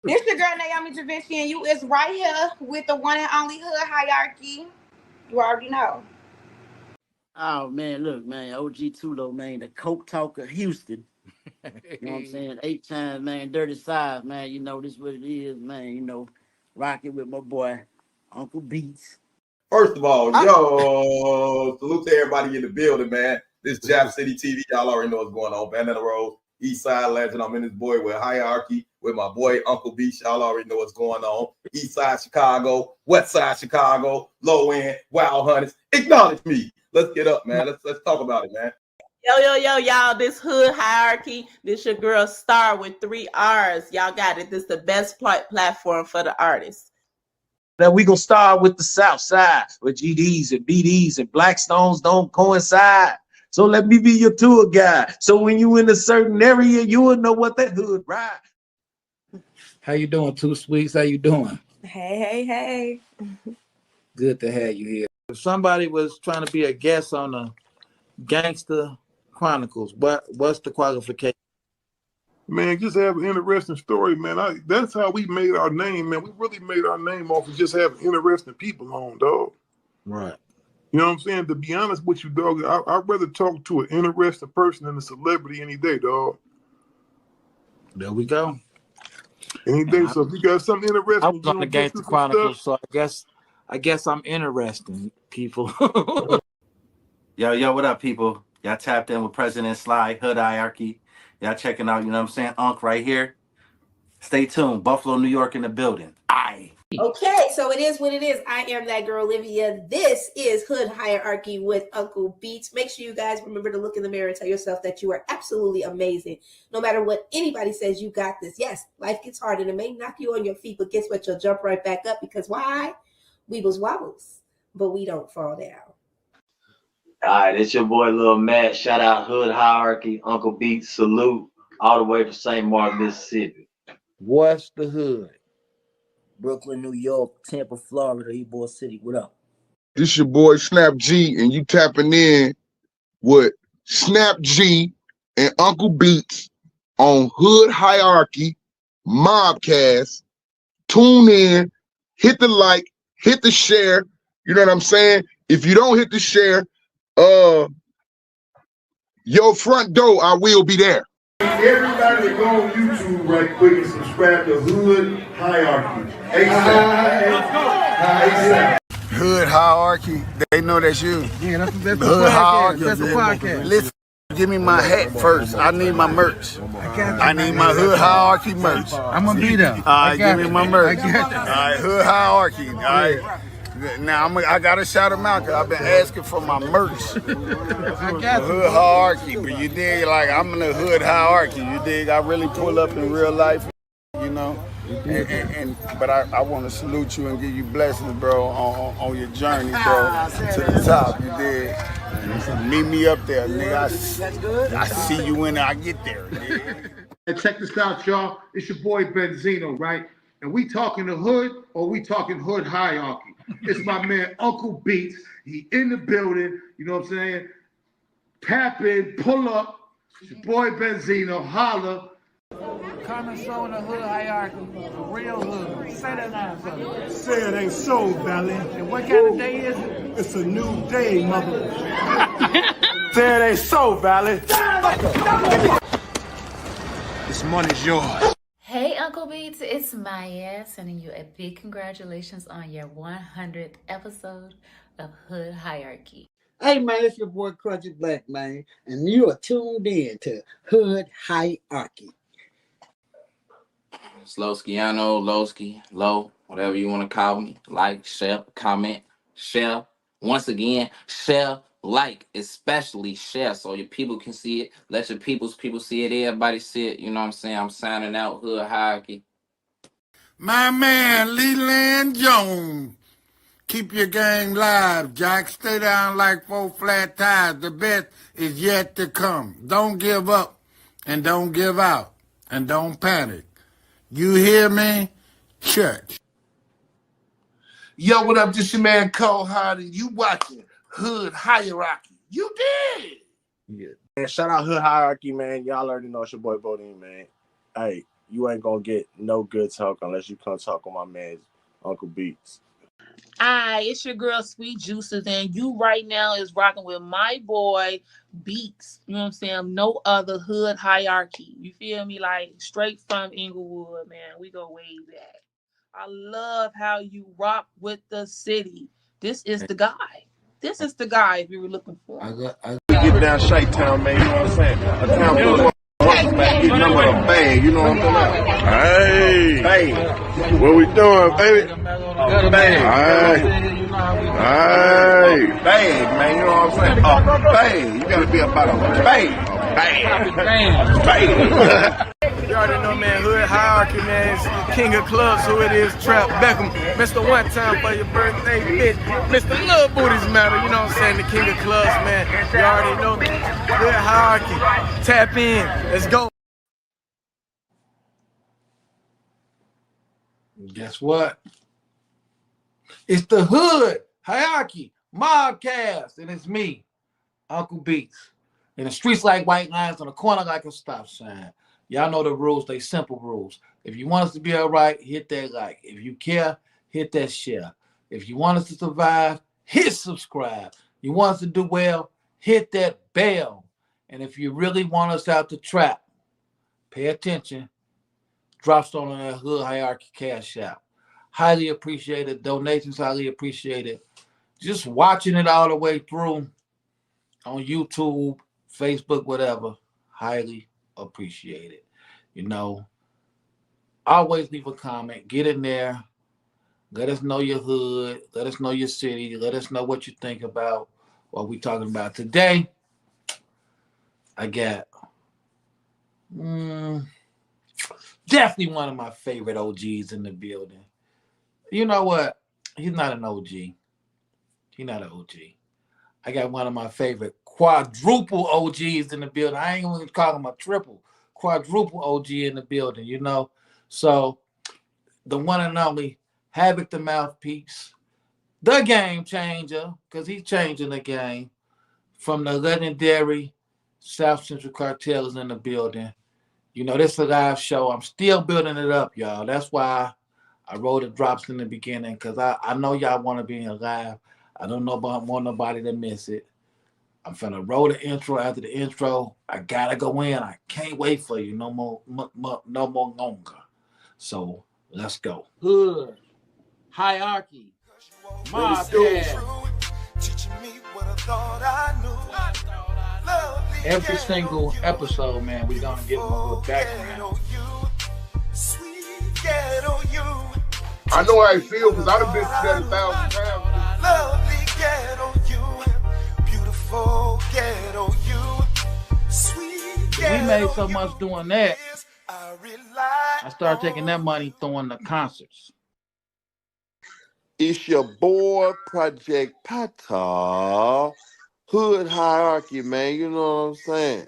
This your girl Naomi Javinci, and you is right here with the one and only Hood Hierarchy. You already know. Oh man, look, man, OG Tulo, man, the Coke Talker Houston. You know what I'm saying? 8 times, man, dirty side, man. You know, this what it is, man. You know, rocking with my boy, Uncle Beats. First of all, yo, salute to everybody in the building, man. This Jap City TV, y'all already know what's going on. Bandana Road, East Side Legend. I'm in this boy with Hierarchy, with my boy Uncle Beats. Y'all already know what's going on. East Side Chicago, West Side Chicago, low end, Wild Hunters. Acknowledge me. Let's get up, man. Let's talk about it, man. Yo, y'all. This Hood Hierarchy. This your girl Star with 3 R's. Y'all got it. This is the best platform for the artists. Now we gonna start with the South Side, where GDs and BDs and Blackstones don't coincide. So let me be your tour guide. So when you in a certain area, you will know what that hood ride. How you doing, Two Sweets? How you doing? Hey. Good to have you here. If somebody was trying to be a guest on the Gangster Chronicles, what's the qualification? Man, just have an interesting story, man. That's how we made our name, man. We really made our name off of just having interesting people on, dog. Right. You know what I'm saying? To be honest with you, dog, I'd rather talk to an interesting person than a celebrity any day, dog. There we go. Any day. So if you got something interesting, I was on the Gangster Chronicles, so I guess I'm interesting, people. Yo, what up, people? Y'all tapped in with President Sly, Hood Hierarchy. Y'all checking out, you know what I'm saying? Unc right here. Stay tuned. Buffalo, New York in the building. Aye. Okay, so it is what it is. I am that girl, Olivia. This is Hood Hierarchy with Uncle Beats. Make sure you guys remember to look in the mirror and tell yourself that you are absolutely amazing. No matter what anybody says, you got this. Yes, life gets hard and it may knock you on your feet, but guess what? You'll jump right back up because why? Weebles wobbles, but we don't fall down. All right, it's your boy Lil Matt. Shout out Hood Hierarchy, Uncle Beats, salute all the way from St. Mark, Mississippi. What's the hood? Brooklyn, New York, Tampa, Florida, Ybor City. What up? This your boy Snap G, and you tapping in with Snap G and Uncle Beats on Hood Hierarchy, Mobcast. Tune in, hit the like, hit the share. You know what I'm saying? If you don't hit the share, your front door, I will be there. Everybody go on YouTube right quick and subscribe to Hood Hierarchy. ASAP. Hood Hierarchy, they know that's you. Yeah, that's the Hood Hierarchy. That's the podcast. Listen, give me my hat first. I need my merch. I need my Hood Hierarchy merch. I'm gonna be there. All right, give me my merch. I got you. All right, Hood Hierarchy. All right. Now I gotta shout them out because I've been asking for my merch. I got Hood Hierarchy, but you dig, like I'm in the Hood Hierarchy. You dig? I really pull up in real life, you know. But I want to salute you and give you blessings, bro, on your journey, bro, to the top. You dig? Meet me up there, nigga. I see you when I get there. And check this out, y'all. It's your boy Benzino, right? And we talking the hood or we talking Hood Hierarchy? It's my man Uncle Beats. He in the building. You know what I'm saying? Tap in, pull up. It's your boy Benzino. Holla. Coming show in the Hood Hierarchy. The real hood. Say that now, brother. Say it ain't so, Valley. And what kind of day is it? It's a new day, mother. Say it ain't so, Valley. This money's yours. Hey Uncle Beats, it's Maya sending you a big congratulations on your 100th episode of Hood Hierarchy. Hey man, it's your boy Crunchy Black, man, and you are tuned in to Hood Hierarchy. Slowskiano, Lowski, Low, whatever you want to call me. Like, share, comment, share. Once again, share, like, especially share so your people can see it. Let your people see it. Everybody see it. You know what I'm saying? I'm signing out, Hood Hierarchy. My man, Leland Jones. Keep your game live, Jack. Stay down like 4 flat tires. The best is yet to come. Don't give up and don't give out and don't panic. You hear me? Church. Yo, what up? This your man Cole Hardy. You watching Hood Hierarchy. You did. Yeah. Man, shout out Hood Hierarchy, man. Y'all already know it's your boy Bodine, man. Hey, you ain't gonna get no good talk unless you come talk with my man Uncle Beats. Hi, it's your girl Sweet Juices, and you right now is rocking with my boy Beats. You know what I'm saying? No other hood hierarchy. You feel me? Like straight from Inglewood, man. We go way back. I love how you rock with the city. This is the guy. This is the guy if you were looking for. We get down Shite Town, man, you know what I'm saying? A town full of motherfuckers, man, getting them with a bag, you know what I'm talking about? Hey, what we doing, baby? A bag. Hey, bag, man, you know what I'm saying? A bag. You gotta be about a bag. Bag. You already know, man, hood hierarchy, man. It's king of clubs, who it is, Trap Beckham. Mr. One Time for your birthday, bitch. Mr. Little Booties Matter, you know what I'm saying? The king of clubs, man. You already know, hood hierarchy. Tap in. Let's go. Guess what? It's the hood hierarchy mobcast, and it's me, Uncle Beats. In the streets like white lines, on the corner like a stop sign. Y'all know the rules. They simple rules. If you want us to be all right, hit that like. If you care, hit that share. If you want us to survive, hit subscribe. You want us to do well, hit that bell. And if you really want us out to trap, pay attention. Drop some on that hood hierarchy cash out. Highly appreciated. Donations highly appreciated. Just watching it all the way through on YouTube, Facebook, whatever. Highly appreciated. You know, always leave a comment. Get in there. Let us know your hood. Let us know your city. Let us know what you think about what we're talking about today. I got definitely one of my favorite OGs in the building. You know what? He's not an OG. He's not an OG. I got one of my favorite quadruple OGs in the building. I ain't going to call him a triple. Quadruple OG in the building, you know? So, the one and only Havoc the Mouthpiece, the game changer, because he's changing the game, from the legendary South Central Cartel is in the building. You know, this is a live show. I'm still building it up, y'all. That's why I wrote the drops in the beginning, because I know y'all want to be in live. I don't want nobody to miss it. I'm finna roll the intro. After the intro, I gotta go in. I can't wait for you no more longer. So let's go. Hood hierarchy. Every single episode, man, we're gonna give them a little background. I know how I feel because I've been through that 1,000 times. Lovely ghetto you, beautiful ghetto you, sweet ghetto We made so much doing that. I started taking that money throwing the concerts. It's your boy, Project Pata. Hood hierarchy, man. You know what I'm saying?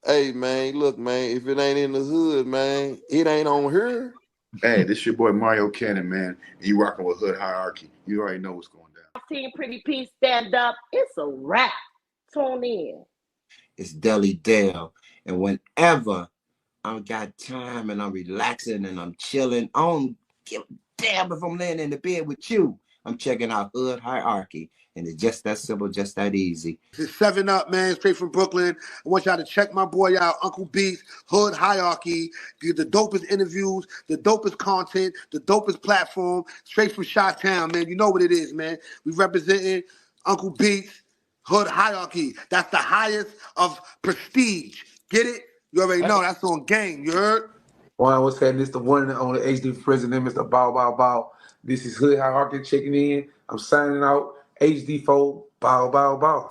Hey, man, look, man, if it ain't in the hood, man, it ain't on here. Hey, this your boy Mario Cannon, man. And you rocking with Hood Hierarchy. You already know what's going down. Team Pretty P stand up. It's a wrap. Tune in. It's Deli Dale. And whenever I got time and I'm relaxing and I'm chilling, I don't give a damn if I'm laying in the bed with you. I'm checking out Hood Hierarchy. And it's just that simple, just that easy. This is 7 Up, man, straight from Brooklyn. I want y'all to check my boy out, Uncle Beats, Hood Hierarchy. Get the dopest interviews, the dopest content, the dopest platform, straight from Chi-Town, man. You know what it is, man. We representing Uncle Beats, Hood Hierarchy. That's the highest of prestige. Get it? You already know. That's on game. You heard? One was saying this the one and only HD president, Mr. Bow Bow Bow. This is Hood Hierarchy checking in. I'm signing out. HD4, bow, bow, bow.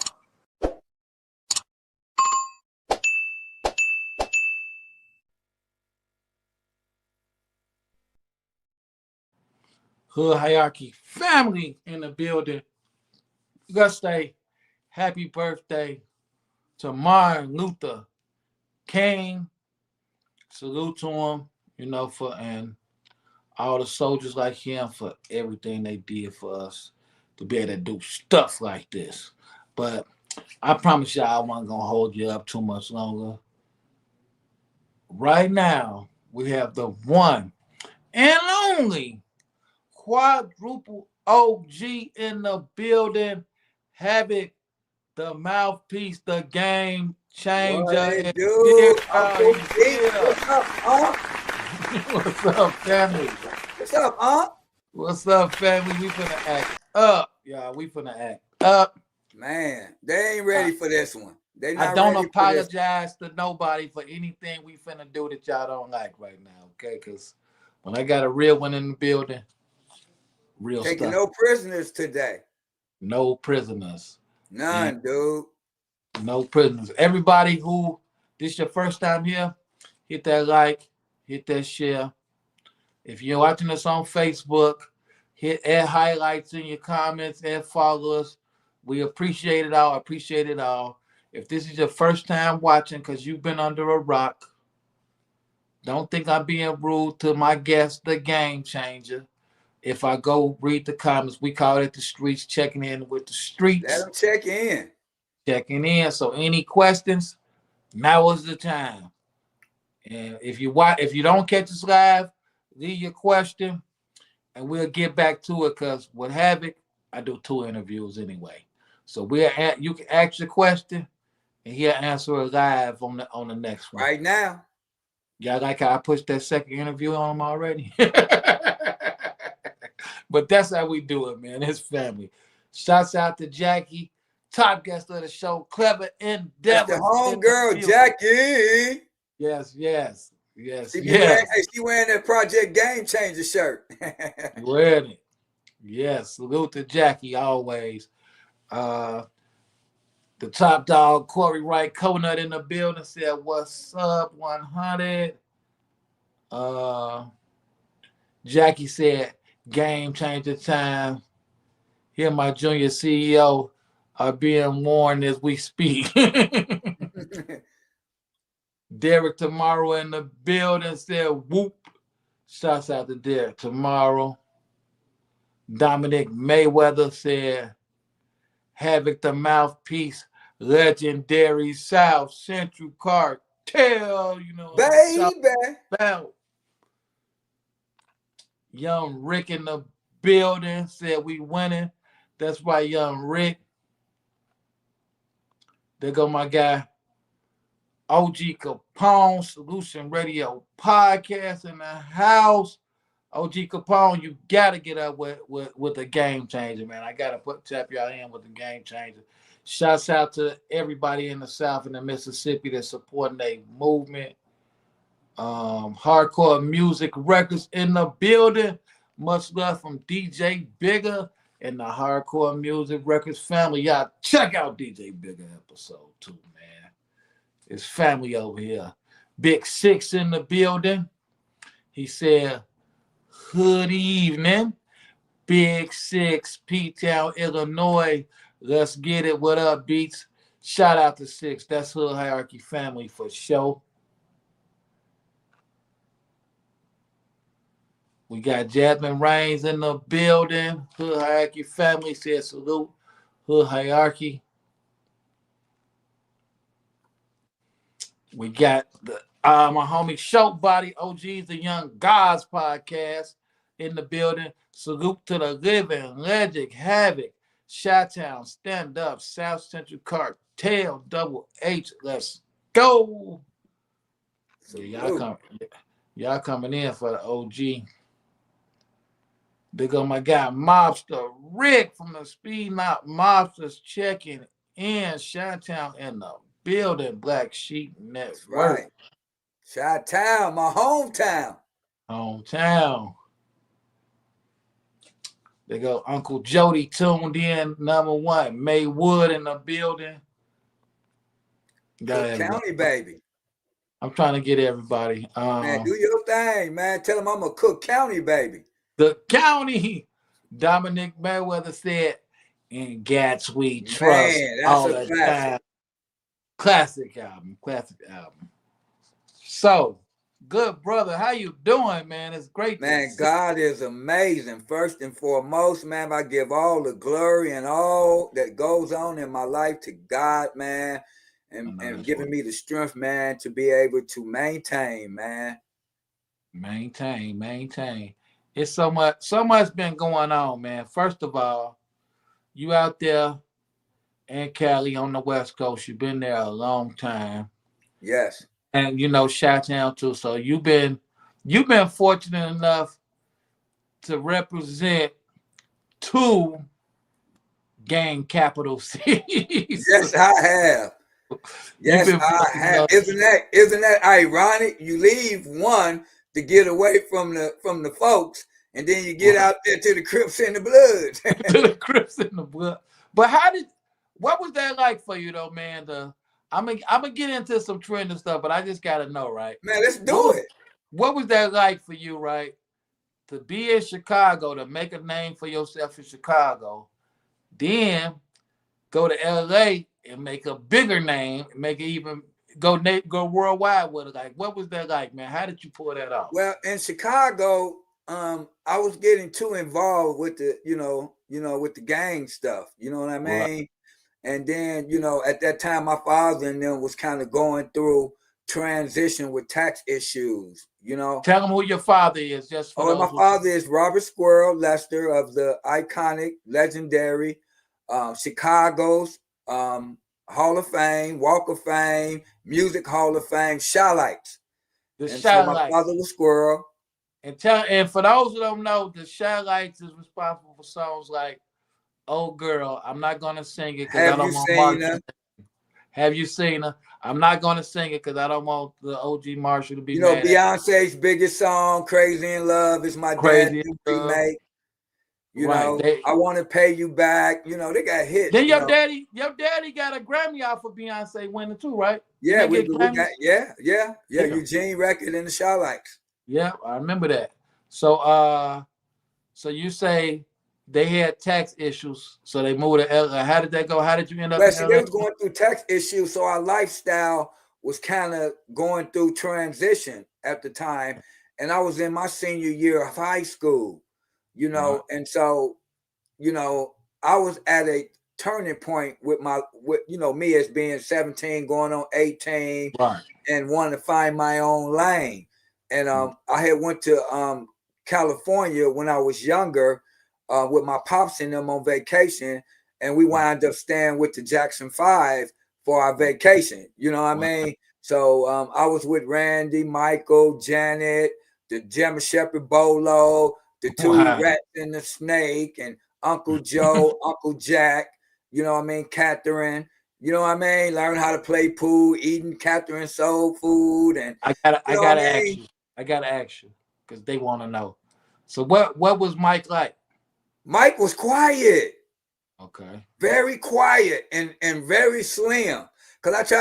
Hood Hierarchy family in the building. We gotta say happy birthday to Martin Luther King. Salute to him, you know, and all the soldiers like him for everything they did for us to be able to do stuff like this. But I promise y'all I wasn't gonna hold you up too much longer. Right now, we have the one and only quadruple OG in the building. Havoc, the mouthpiece, the game changer. What it And here, do? Uncle Pete, what's up, Unc? what's up, family? What's up, Unc? What's up, family? We finna act up, y'all. We finna act up. Man, they ain't ready for this one. They not I don't ready for this. apologize to nobody for anything we finna do that y'all don't like right now, okay? Because when I got a real one in the building, real Taking stuff. no prisoners today. No prisoners. None, dude. No prisoners. Everybody who this your first time here, hit that like, hit that share. If you're watching us on Facebook, add highlights in your comments, add follow us. We appreciate it all. Appreciate it all. If this is your first time watching because you've been under a rock, don't think I'm being rude to my guest, the game changer. If I go read the comments, we call it the streets, checking in with the streets. Let them check in. Checking in. So any questions, now is the time. And if you don't catch us live, leave your question and we'll get back to it because with Havoc, I do 2 interviews anyway. So you can ask your question and he'll answer it live on the next one. Right now. Y'all like how I pushed that second interview on him already? But that's how we do it, man. It's family. Shouts out to Jackie, top guest of the show, Clever Endeavor. That's the homegirl, Jackie. Yes. She wearing that Project Game Changer shirt. Wearing it. Yes. Salute to Jackie always. The top dog, Corey Wright, Coconut in the building, said, what's up, 100? Jackie said, game changer time. Here my junior CEO are being warned as we speak. Derek Tomorrow in the building said, whoop. Shouts out to Derek Tomorrow. Dominic Mayweather said, Havoc the mouthpiece, legendary South Central cartel, baby. Young Rick in the building said we winning. That's right, Young Rick. There go my guy, OG Capone, Solution Radio Podcast in the house. OG Capone, you gotta get up with a game changer, man. I gotta tap y'all in with the game changer. Shouts out to everybody in the South and the Mississippi that's supporting their movement. Hardcore Music Records in the building. Much love from DJ Bigger and the Hardcore Music Records family. Y'all check out DJ Bigger episode 2, man. It's family over here. Big Six in the building. He said, good evening. Big Six, P-Town, Illinois. Let's get it. What up, Beats? Shout out to Six. That's Hood Hierarchy family for sure. We got Jasmine Rains in the building. Hood Hierarchy family says salute. Hood Hierarchy. We got my homie Show Body, OG's the Young Gods podcast in the building. Salute to the living legend, Havoc, Chi-Town, Stand Up, South Central Cartel, Double H. Let's go. So y'all coming in for the OG. There go my guy, Mobster Rick from the Speed Knot Mobsters checking in. Chi-Town in the building, Black Sheep Network. That's right. Chi-Town, my hometown. There go Uncle Jody tuned in, number 1. May Wood in the building. Cook County, baby. I'm trying to get everybody. Man, do your thing, man. Tell them I'm a Cook County, baby. The county, Dominic Mayweather said, in Gats we trust. Man, that's all a the classic. time. Classic album. So, good brother, how you doing, man? It's great. Man, God is amazing. First and foremost, man, I give all the glory and all that goes on in my life to God, man, and giving me the strength, man, to be able to maintain, man. Maintain. It's so much been going on, man. First of all, you out there in Cali on the West Coast. You've been there a long time. Yes. And Chi-Town too. So you've been fortunate enough to represent two gang capital cities. Yes, I have. Yes, I have. Isn't that ironic? You leave one to get away from the folks, and then you get out there to the Crips and the Bloods. To the Crips and the Blood. But what was that like for you though, man? I'm gonna get into some trend and stuff, but I just gotta know, right? Man, let's do it. What was that like for you, right? To be in Chicago, to make a name for yourself in Chicago, then go to LA and make a bigger name, make it even go worldwide with it. Like, what was that like, man? How did you pull that off? Well, in Chicago, I was getting too involved with the, with the gang stuff. You know what I mean? Right. And then, at that time, my father and them was kind of going through transition with tax issues. Tell them who your father is, just for my father is Robert Squirrel Lester of the iconic, legendary Chicago's Hall of Fame, Walk of Fame, Music Hall of Fame, Chi-Lites. The and Chi-Lites. So my father was Squirrel. And for those who don't know, the Chi-Lites is responsible for songs like "Oh Girl," I'm not gonna sing it because I don't want Marshall. Have you seen her? I'm not gonna sing it because I don't want the OG Marshall to be mad. Beyonce's biggest song, "Crazy in Love," is my dad's remake. I want to pay you back. They got hits. Then your daddy got a Grammy out for Beyonce winning too, right? Yeah, we got Eugene record in the Chi-Lites. Yeah, I remember that. So you say they had tax issues, so they moved to LA. How did that go? How did you end up in LA? They was going through tax issues, so our lifestyle was kind of going through transition at the time. And I was in my senior year of high school, and so, I was at a turning point with me as being 17, going on 18, and wanting to find my own lane. And I had went to California when I was younger with my pops and them on vacation, and we wound up staying with the Jackson 5 for our vacation. You know what I mean? So I was with Randy, Michael, Janet, the Gemma Shepherd Bolo, the two Rats and the Snake, and Uncle Joe, Uncle Jack, Catherine. You know what I mean? Learn how to play pool, eating Catherine soul food, and I gotta ask you because they want to know. So what was Mike like? Mike was quiet. Okay. Very quiet and very slim. Cause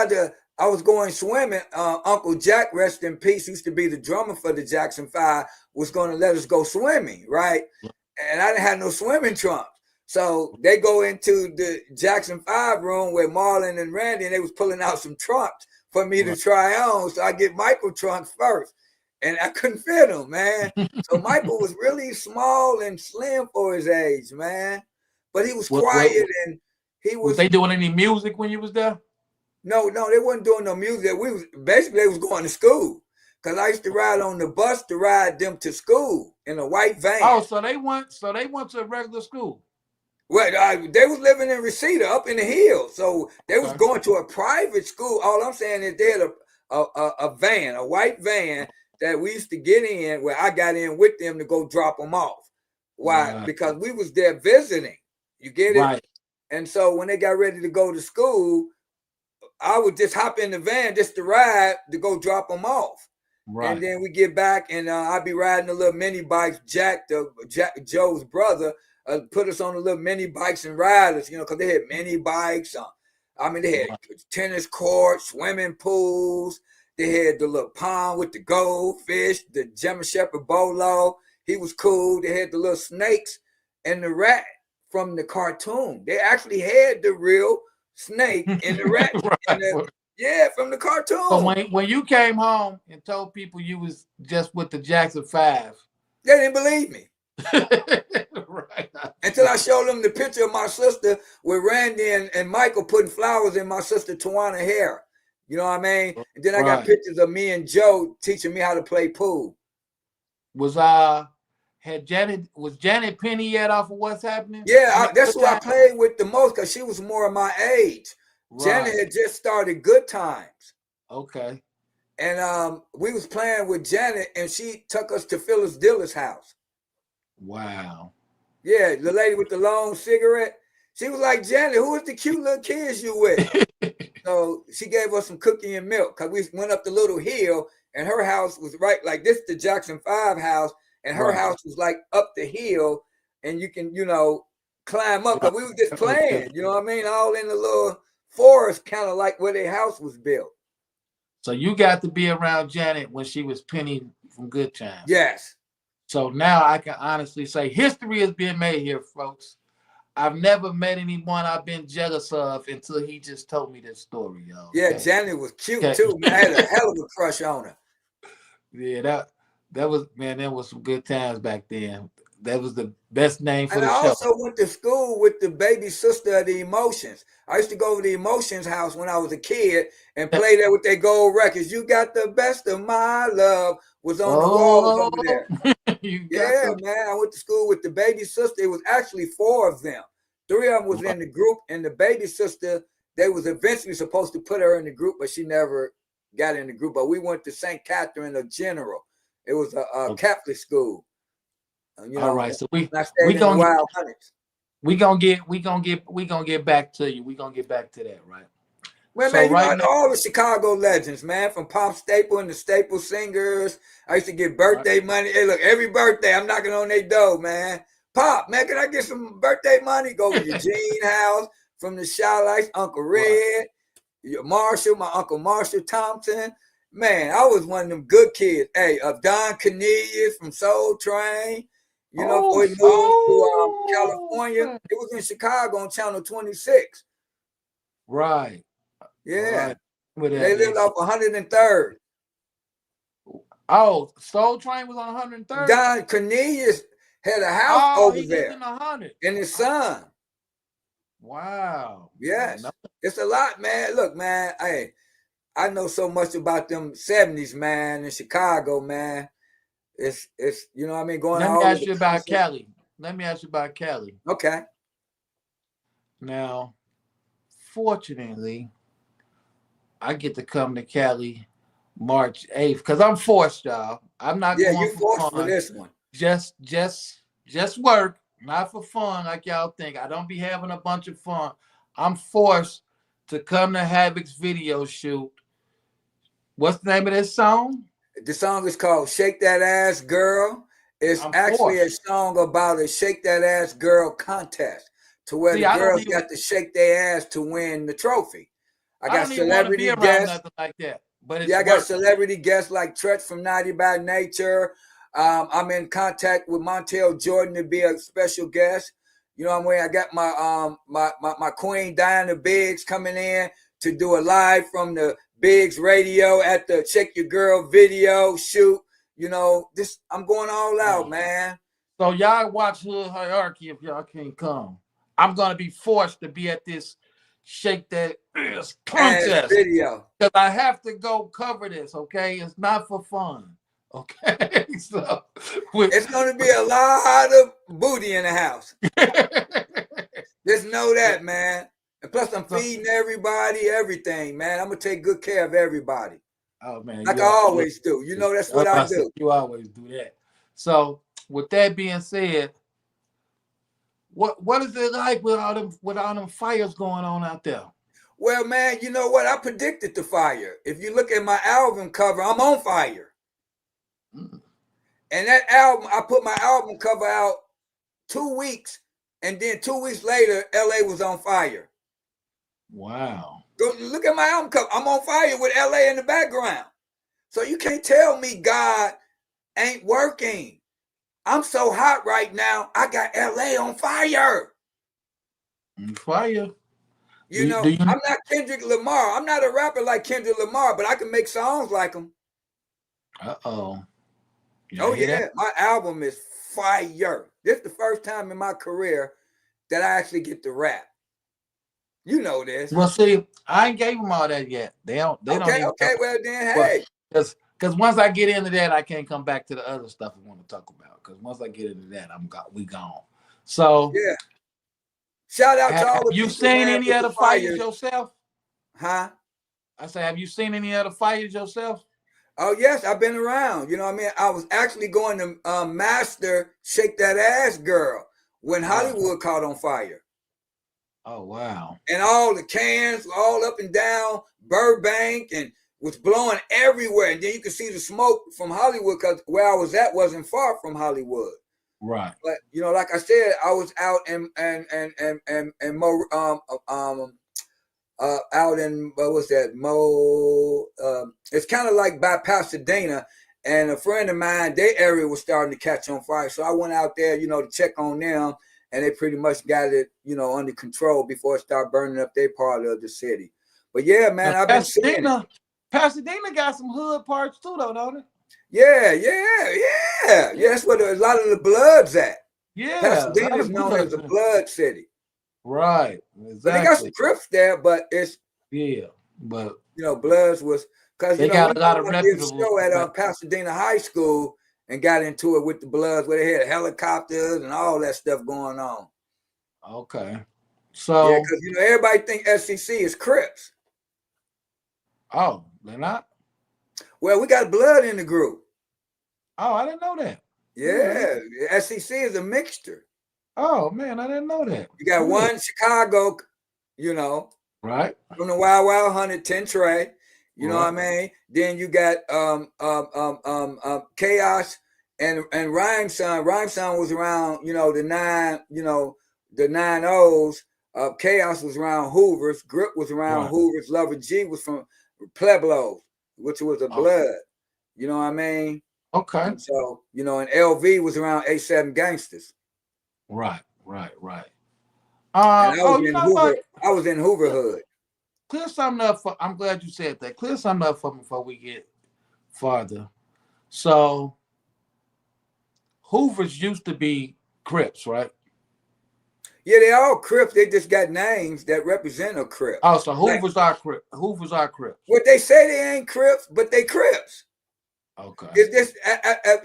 I was going swimming. Uncle Jack, rest in peace, used to be the drummer for the Jackson 5, was going to let us go swimming, right? And I didn't have no swimming trunks. So they go into the Jackson 5 room where Marlon and Randy, and they was pulling out some trunks for me to try on. So I get Michael trunks first. And I couldn't fit him, man. So Michael was really small and slim for his age, man. But he was quiet and he was. Was they doing any music when you was there? No, they wasn't doing no music. They was going to school. Cause I used to ride on the bus to ride them to school in a white van. Oh, so they went to a regular school. Well, they was living in Reseda up in the hills. So they was going to a private school. All I'm saying is they had a van, a white van that we used to get in, where I got in with them to go drop them off. Why? Right. Because we was there visiting. You get it? Right. And so when they got ready to go to school, I would just hop in the van just to ride to go drop them off. Right. And then we get back and I'd be riding the little mini bikes. Jack, Joe's brother, put us on the little mini bikes and ride us, because they had mini bikes. They had tennis courts, swimming pools. They had the little pond with the goldfish, the Gemma Shepherd Bolo. He was cool. They had the little snakes and the rat from the cartoon. They actually had the real snake and the rat. From the cartoon. So when you came home and told people you was just with the Jackson 5, they didn't believe me. Right. Until I showed them the picture of my sister with Randy and Michael putting flowers in my sister Tawana hair. You know what I mean? And then I got pictures of me and Joe teaching me how to play pool. Was Janet Penny yet off of What's Happening? Yeah, that's who I played with the most because she was more of my age. Right. Janet had just started Good Times. Okay. And we was playing with Janet, and she took us to Phyllis Diller's house. Wow. Yeah, the lady with the long cigarette. She was like, Janet, who is the cute little kids you with? So she gave us some cookie and milk because we went up the little hill, and her house was right like this, the Jackson 5 house, and her house was like up the hill, and you can, climb up because we were just playing, you know what I mean? All in the little forest, kind of like where their house was built. So you got to be around Janet when she was Penny from Good Times. Yes. So now I can honestly say history is being made here, folks. I've never met anyone I've been jealous of until he just told me this story, y'all. Yeah, Janet was cute too, man. I had a hell of a crush on her. Yeah, that was some good times back then. That was the best name for and the I show. also went to school with the baby sister of the Emotions. I used to go to the Emotions house when I was a kid and play there with their gold records. You got the best of my love was on the walls over there. Yeah, man. I went to school with the baby sister. It was actually 4 of them. 3 of them was in the group, and the baby sister, they was eventually supposed to put her in the group, but she never got in the group. But we went to St. Catherine of General. It was a Catholic school. All right, so we gonna get back to you. We gonna get back to that, right? Well, So man, right know all the Chicago legends, man, from Pop Staple and the Staple Singers. I used to get birthday money. Hey, look, every birthday I'm knocking on their door, man. Pop, man, can I get some birthday money? Go to Eugene House from the Shylights, Uncle Red, Marshall, my Uncle Marshall Thompson. Man, I was one of them good kids. Hey, Don Cornelius from Soul Train. Before he moved to California, it was in Chicago on Channel 26. Right. Yeah. Right. They lived off 103rd. Oh, Soul Train was on 103rd? Don Cornelius had a house over there. In 100. And his son. Wow. Yes. It's a lot, man. Look, man, I know so much about them 70s, man, in Chicago, man. It's you know what I mean, going Let all me ask you about Cali. Okay. Now, fortunately, I get to come to Cali March 8th because I'm forced, y'all. I'm not going you for forced fun. For this one. Just work, not for fun like y'all think. I don't be having a bunch of fun. I'm forced to come to Havoc's video shoot. What's the name of this song? The song is called Shake That Ass Girl. It's actually a song about a Shake That Ass Girl contest to where the girls got to shake their ass to win the trophy. I got celebrity guests. Nothing like that. But I got celebrity guests like Tretch from Naughty by Nature. I'm in contact with Montel Jordan to be a special guest. You know what I mean? I got my queen Diana Biggs coming in to do a live from the Biggs radio at the Check Your Girl video shoot. I'm going all out, man. So y'all watch Hood Hierarchy if y'all can't come. I'm gonna be forced to be at this Shake That Ass contest video because I have to go cover this. Okay, it's not for fun. Okay, so it's gonna be a lot of booty in the house. Just know that, man. And plus, I'm feeding everybody, everything, man. I'm gonna take good care of everybody. Oh man, like I always do. That's what I do. You always do that. So, with that being said, what is it like with all them fires going on out there? Well, man, you know what? I predicted the fire. If you look at my album cover, I'm on fire. And that album, I put my album cover out 2 weeks, and then 2 weeks later, LA was on fire. Wow. Go look at my album cover. I'm on fire with LA in the background. So you can't tell me God ain't working. I'm so hot right now. I got LA on fire. Fire. I'm not Kendrick Lamar. I'm not a rapper like Kendrick Lamar, but I can make songs like him. Uh-oh. Oh, yeah. My album is fire. This is the first time in my career that I actually get to rap. You know this. Well, see, I ain't gave them all that yet. They don't. Okay. Well, then, hey. Because once I get into that, I can't come back to the other stuff I want to talk about. Because once I get into that, we gone. So yeah. Shout out to all the you people, seen man, any with other the fires fires. yourself? Huh? I say, have you seen any other fires yourself? Oh yes, I've been around. You know what I mean? I was actually going to master Shake That Ass Girl when Hollywood caught on fire. Oh wow. And all the cans were all up and down Burbank and was blowing everywhere. And then you could see the smoke from Hollywood because where I was at wasn't far from Hollywood. Right. But you know, like I said, I was out out in what was that? It's kind of like by Pasadena, and a friend of mine, their area was starting to catch on fire. So I went out there, you know, to check on them, and they pretty much got it, you know, under control before it started burning up their part of the city. But yeah, man, I've been seeing it. Pasadena got some hood parts too, though, don't it? Yeah. That's where a lot of the blood's at. Yeah, Pasadena is known as the blood city. Right, exactly. But they got some Crips there, but it's but you know, Bloods was because you they know got we a lot of did a reputable show at Pasadena High School and got into it with the Bloods where they had helicopters and all that stuff going on. Okay, so yeah, because you know everybody think SEC is Crips. Oh, they're not. Well, we got blood in the group. Oh, I didn't know that. Yeah, SEC is a mixture. Oh man, I didn't know that. You got one Chicago, you know, right from the Wild Wild 110 Trey. You know what I mean? Then you got Chaos and Rhyme Son. Rhyme Son was around, you know, the 9-0s. Chaos was around Hoover's. Grip was around Hoover's. Lover G was from Pueblo, which was a blood. You know what I mean? Okay. And so, you know, and LV was around A7 Gangsters. Right. And I was in Hoover Hood. Clear something up. I'm glad you said that. Clear something up for me before we get farther. So, Hoover's used to be Crips, right? Yeah, they all Crips. They just got names that represent a Crip. Oh, so Hoover's our Crip. Hoover's our Crips. What they say they ain't Crips, but they Crips. Okay. It's just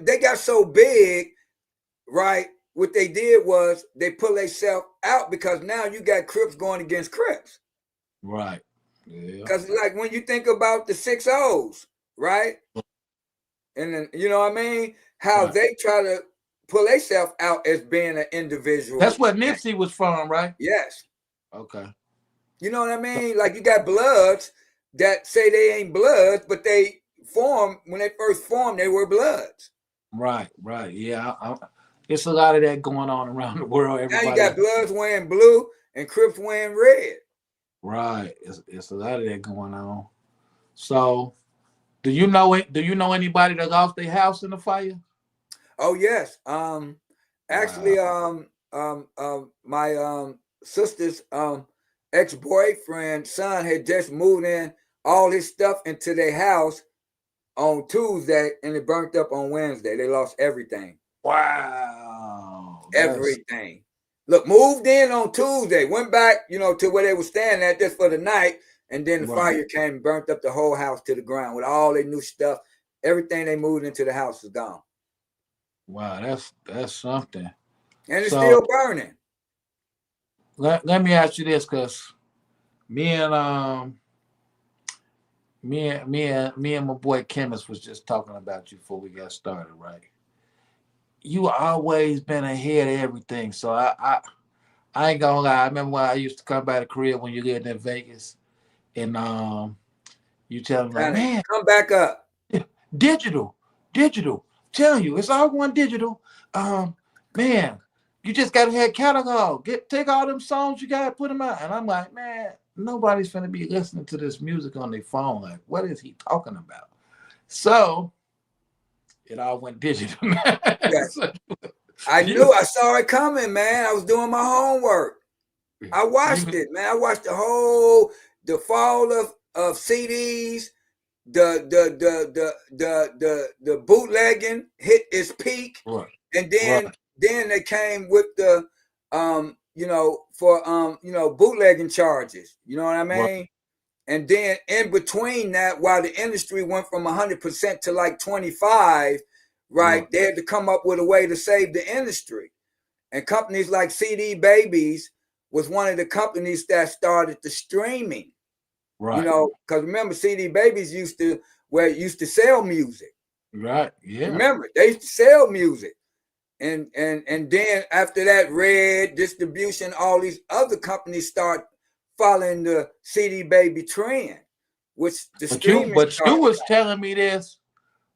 they got so big, right? What they did was they pull themselves out because now you got Crips going against Crips. Right. Yeah. Because like when you think about the 6-0s, right? And then you know what I mean? How they try to pull themselves out as being an individual. That's what Nipsey was from, right? Yes. Okay. You know what I mean? Like you got Bloods that say they ain't Bloods, but they formed when they first formed, they were Bloods. Right. Yeah. It's a lot of that going on around the world. Everybody. Now you got Bloods wearing blue and Crips wearing red. Right. It's a lot of that going on. So, do you know anybody that lost their house in the fire? Oh yes. Actually, my sister's ex-boyfriend's son had just moved in all his stuff into their house on Tuesday, and it burnt up on Wednesday. They lost everything. Wow. Everything. Look, moved in on Tuesday, went back, you know, to where they were staying at just for the night, and then the fire came and burnt up the whole house to the ground with all their new stuff. Everything they moved into the house is gone. Wow, that's something. And it's still burning. Let me ask you this, because me and my boy Chemist was just talking about you before we got started, right? You always been ahead of everything. So I ain't gonna lie. I remember when I used to come by the crib when you lived in Vegas, and you tell me like, man, come back up. Digital. Tell you, it's all going digital. Man, you just gotta have catalog. Take all them songs you got, put them out. And I'm like, man, nobody's gonna be listening to this music on their phone. Like, what is he talking about? So it all went digital. Yes. I saw it coming, man. I was doing my homework. I watched it, man. I watched the fall of CDs. The bootlegging hit its peak, and then they came with the bootlegging charges. You know what I mean? And then in between that, while the industry went from 100% to like 25, right, they had to come up with a way to save the industry. And companies like CD Babies was one of the companies that started the streaming. Right. You know, because remember, CD Babies used to sell music. Right. Yeah. Remember, they used to sell music. And then after that, Red Distribution, all these other companies start following the CD Baby trend, which the streaming. But you was telling me this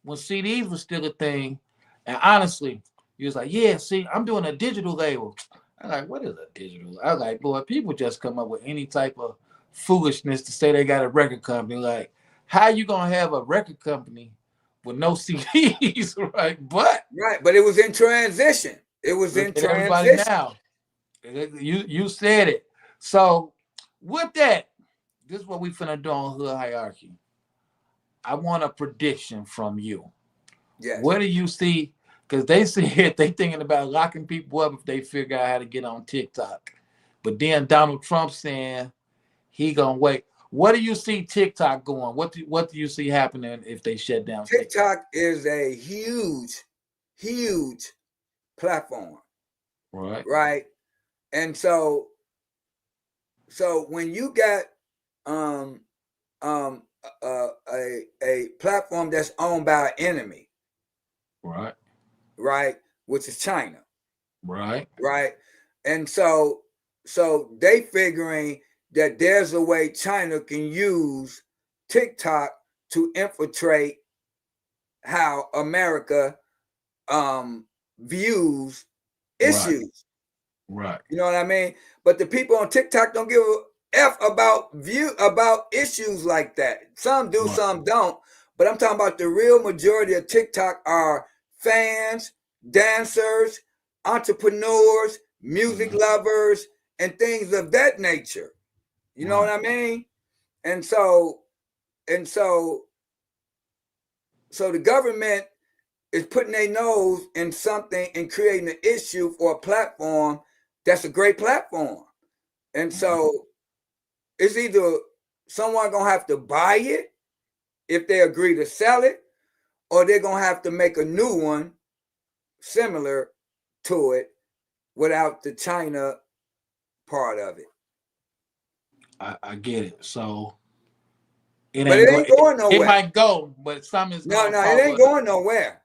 when CDs was still a thing, and honestly, you was like, "Yeah, see, I'm doing a digital label." I'm like, "What is a digital?" I was like, "Boy, people just come up with any type of foolishness to say they got a record company. Like, how you gonna have a record company with no CDs, right?" But it was in transition. It was in transition. Everybody now, you said it. So with that, this is what we finna do on Hood Hierarchy. I want a prediction from you. Yes. What do you see? Because they said they thinking about locking people up if they figure out how to get on TikTok. But then Donald Trump saying he gonna wait. What do you see TikTok going? What do you see happening if they shut down TikTok? TikTok is a huge platform. Right. Right. And so when you got a platform that's owned by an enemy, right, which is China, right, and so they figuring that there's a way China can use TikTok to infiltrate how America views issues. Right. You know what I mean? But the people on TikTok don't give a F about issues like that. Some do, some don't. But I'm talking about the real majority of TikTok are fans, dancers, entrepreneurs, music lovers, and things of that nature. You know what I mean? And so the government is putting their nose in something and creating an issue for a platform that's a great platform. And so it's either someone gonna have to buy it if they agree to sell it, or they're gonna have to make a new one similar to it without the China part of it. I get it. So it ain't going nowhere. It might go, but some is no, it ain't going nowhere.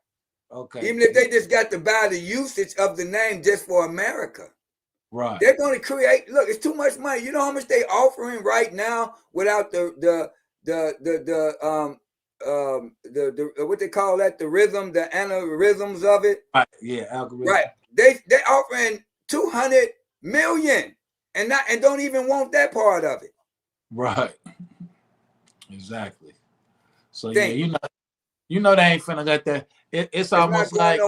Okay. Even if they just got to buy the usage of the name just for America. Right. They're going to create. Look, it's too much money. You know how much they offering right now without the what they call that, the rhythm, the algorithms of it. Right. Yeah, algorithm. Right. They offering 200 million and don't even want that part of it. Right. Exactly. So yeah, you know they ain't finna let that. It's almost like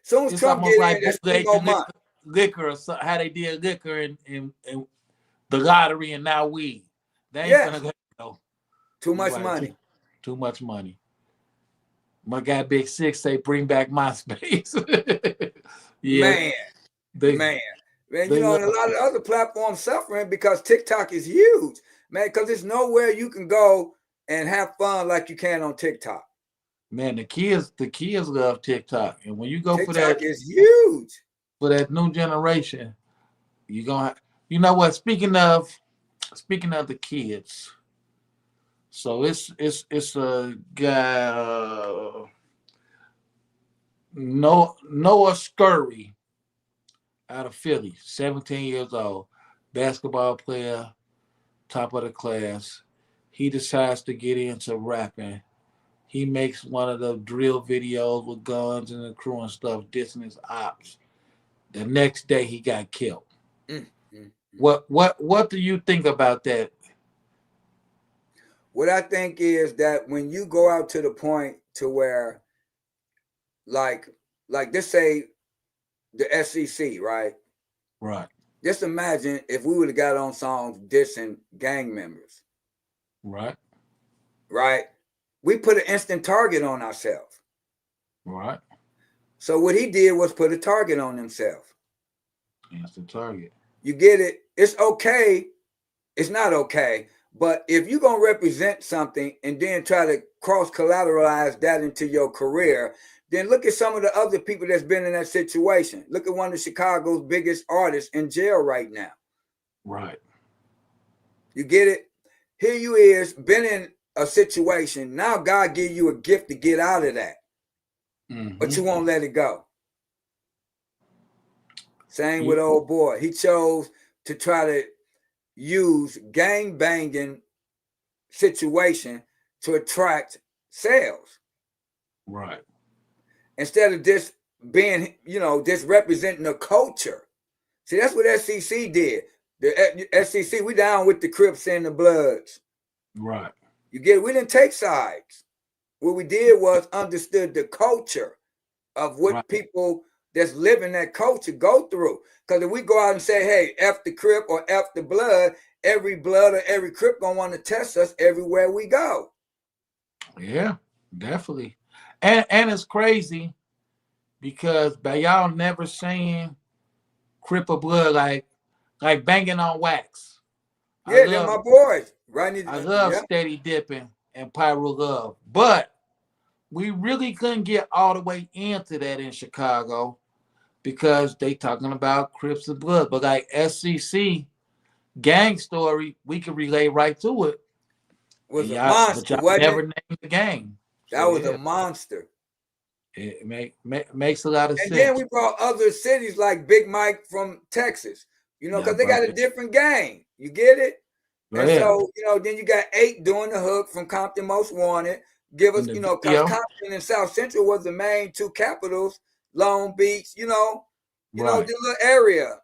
soon as Trump get in, that's 3 more months. Liquor or so, how they did liquor and the lottery and now weed. They ain't finna let go. Too much money. Too much money. My guy Big Six say bring back MySpace. Yeah. Man, you know, and a lot of other platforms suffering because TikTok is huge, man, because there's nowhere you can go and have fun like you can on TikTok. Man, the kids love TikTok. And when you go TikTok for that, is huge. For that new generation, you know what? Speaking of the kids, so it's a guy, Noah Scurry out of Philly, 17 years old, basketball player, top of the class. He decides to get into rapping. He makes one of the drill videos with guns and the crew and stuff, dissing his ops. The next day he got killed. What do you think about that? What I think is that when you go out to the point to where, like let's say the SEC, right? Right. Just imagine if we would have got on songs dissing gang members. Right. Right. We put an instant target on ourselves. Right. So what he did was put a target on himself. Instant target. You get it? It's okay. It's not okay, But if you're gonna represent something and then try to cross collateralize that into your career, then look at some of the other people that's been in that situation. Look at one of Chicago's biggest artists in jail right now. Right. You get it? Here you is, been in a situation. Now God give you a gift to get out of that. But you won't let it go. Same with old boy. He chose to try to use gang banging situation to attract sales. Right. Instead of just being, just representing the culture. See, that's what SCC did. The SCC, we down with the Crips and the Bloods. Right. You get it? We didn't take sides. What we did was understood the culture of what people that's living that culture go through. Because if we go out and say, hey, F the Crip or F the Blood, every Blood or every Crip gonna want to test us everywhere we go. Yeah, definitely. And it's crazy because by y'all never saying Crip or Blood like banging on wax. Yeah, they're my boys. Right? I love Steady Dipping and Pyro Love. But we really couldn't get all the way into that in Chicago because they talking about Crips and Blood. But like SCC gang story, we can relate right to it. Was a monster, but y'all wasn't never it? named the gang. That was a monster. It makes a lot of sense. And then we brought other cities like Big Mike from Texas, because they got a different gang. You get it? And so, then you got 8 doing the hook from Compton Most Wanted. Give us, because Compton and South Central was the main 2 capitals, Long Beach, the little area,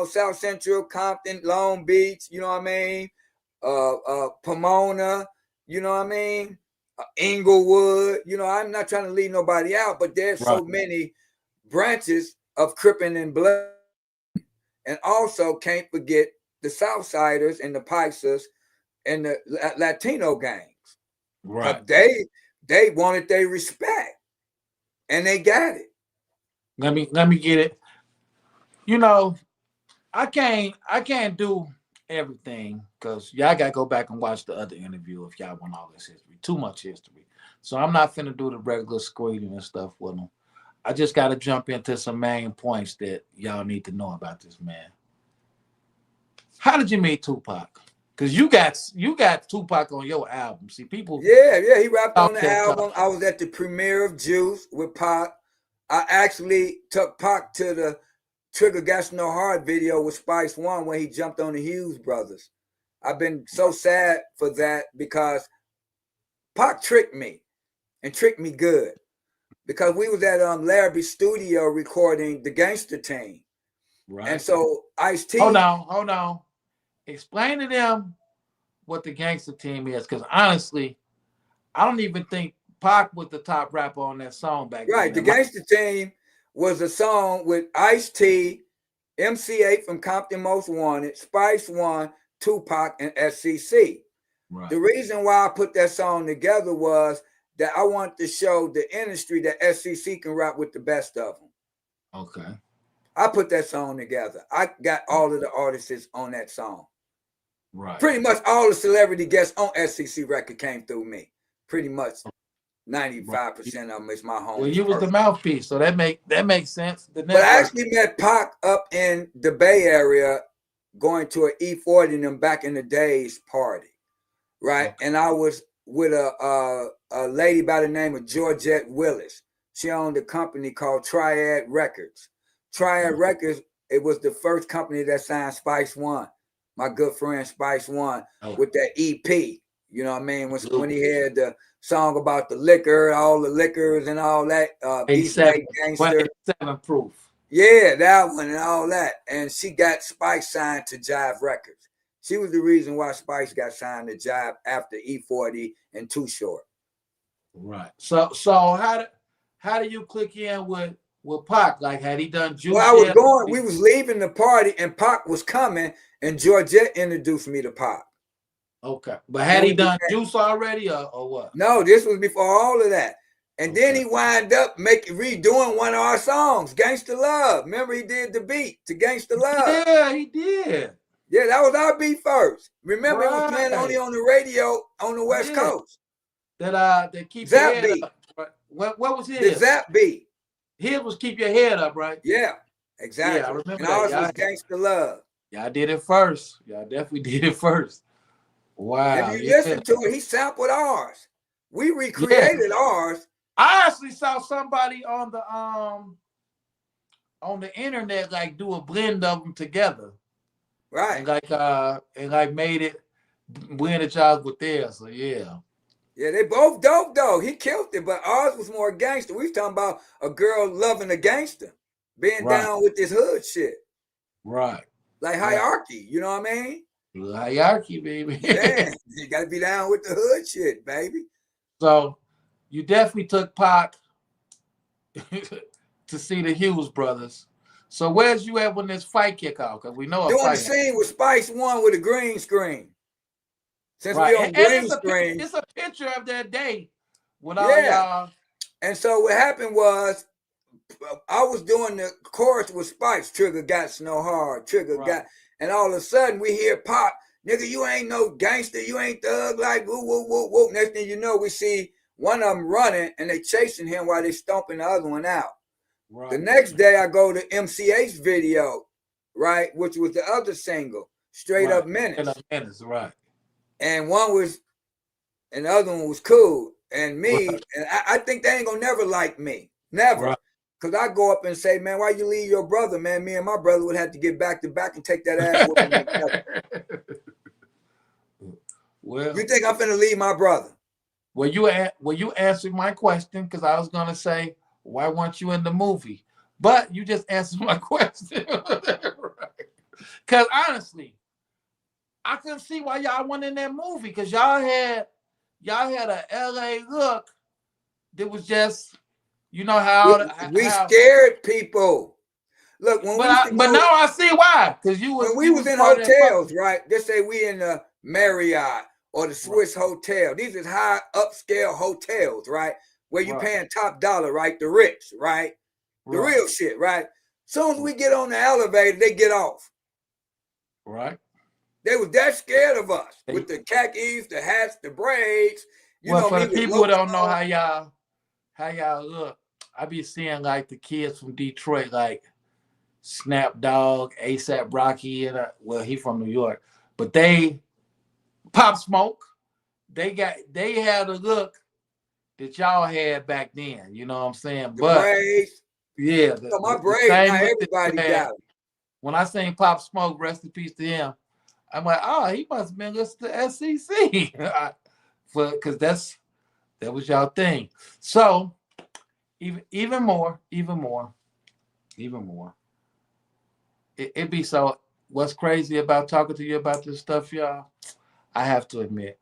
South Central, Compton, Long Beach, you know what I mean? Pomona, you know what I mean? Inglewood, I'm not trying to leave nobody out, but there's so many branches of Crippin' and Blood. And also can't forget the Southsiders and the Paisas and the Latino gangs. Right. They wanted their respect. And they got it. Let me get it. I can't do everything because y'all gotta go back and watch the other interview if y'all want all this history. Too much history. So I'm not finna do the regular screening and stuff with them. I just gotta jump into some main points that y'all need to know about this man. How did you meet Tupac? Because you got Tupac on your album. See, people. Yeah, he rapped on the album. I was at the premiere of Juice with Pac. I actually took Pac to the Trigger Got No Heart video with Spice One when he jumped on the Hughes brothers. I've been so sad for that because Pac tricked me and tricked me good because we was at Larrabee's studio recording the Gangster Team. Right. And so Ice-T. Hold on. Explain to them what the Gangster Team is because honestly, I don't even think Pac was the top rapper on that song back then. Right. The Gangster Team was a song with Ice-T, MC8 from Compton Most Wanted, Spice One, Tupac, and SCC. Right. The reason why I put that song together was that I wanted to show the industry that SCC can rap with the best of them. Okay. I put that song together. I got all of the artists on that song. Right. Pretty much all the celebrity guests on SCC record came through me. Pretty much 95% of them is my home. Well, you was the mouthpiece, so that makes sense. But I actually met Pac up in the Bay Area going to an E40 and them back in the days party. Right. Okay. And I was with a lady by the name of Georgette Willis. She owned a company called Triad Records. Triad Records, it was the first company that signed Spice One, my good friend Spice One, with that EP. You know what I mean? When he had the song about the liquor, all the liquors and all that. Beast Made Gangster. 7 Proof. Yeah, that one and all that. And she got Spice signed to Jive Records. She was the reason why Spice got signed to Jive after E40 and Too Short. Right. So how do you click in with Pac? Like, had he done Juice? Well, we was leaving the party and Pac was coming and Georgette introduced me to Pac. Okay. But had he done Juice already or what? No, this was before all of that. And then he wind up redoing one of our songs, Gangsta Love. Remember he did the beat to Gangsta Love. Yeah, he did. Yeah, that was our beat first. Remember, it was playing Right. only on the radio on the West Coast. That keep Zap your head beat. up. Right? What was The his? Zap beat. His was keep your head up, right? Yeah, exactly. Yeah, I remember And that. ours was Gangsta Love. Y'all did it first. Y'all definitely did it first. Wow. If you listen to it, he sampled ours. We recreated ours. I actually saw somebody on the internet like do a blend of them together. Right. And like made it blend the jobs with theirs. So yeah. Yeah, they both dope though. He killed it, but ours was more gangster. We was talking about a girl loving a gangster, being down with this hood shit. Right. Like hierarchy, you know what I mean? Hierarchy, baby. Yeah, you gotta be down with the hood shit, baby. So you definitely took Pac to see the Hughes brothers. So where's you at when this fight kick off? Because we know Doing the scene with Spice One with a green screen. Since we on green screen. It's a picture of that day with all y'all. And so what happened was I was doing the chorus with Spice. Trigger got Snow Hard. Trigger got, and all of a sudden we hear Pop, nigga, you ain't no gangster. You ain't thug like woo, woo, woo, woo. Next thing you know, we see one of them running and they chasing him while they stomping the other one out. Right. The next day I go to MCA's video, right, which was the other single, Straight Up Menace. Straight Up Menace, right. And one was, and the other one was cool. And me, and I think they ain't gonna never like me. Never. Because I go up and say, man, why you leave your brother, man? Me and my brother would have to get back to back and take that ass whooping together. Well, you think I'm finna leave my brother? Well, you answered my question because I was gonna say, why weren't you in the movie? But you just answered my question. Because honestly, I couldn't see why y'all went in that movie because y'all had a LA look that was just, you know how we scared people. Look, when but now I see why. Because when we was in hotels, right? Just say we in the Marriott or the Swiss Hotel. These is high upscale hotels, right? Where you paying top dollar, right? The rich, right? The real shit, right? Soon as we get on the elevator, they get off. Right. They was that scared of us with the khakis, the hats, the braids. You know, for the people who don't know how y'all look, I be seeing like the kids from Detroit, like Snap Dogg, ASAP Rocky, and he from New York, but they Pop Smoke. They had a look that y'all had back then. You know what I'm saying? The braids. Yeah. My braids, not everybody got it. When I sing Pop Smoke, rest in peace to him, I'm like, oh, he must have been listening to SCC. Because that was y'all thing. So even more. It be so. What's crazy about talking to you about this stuff, y'all? I have to admit,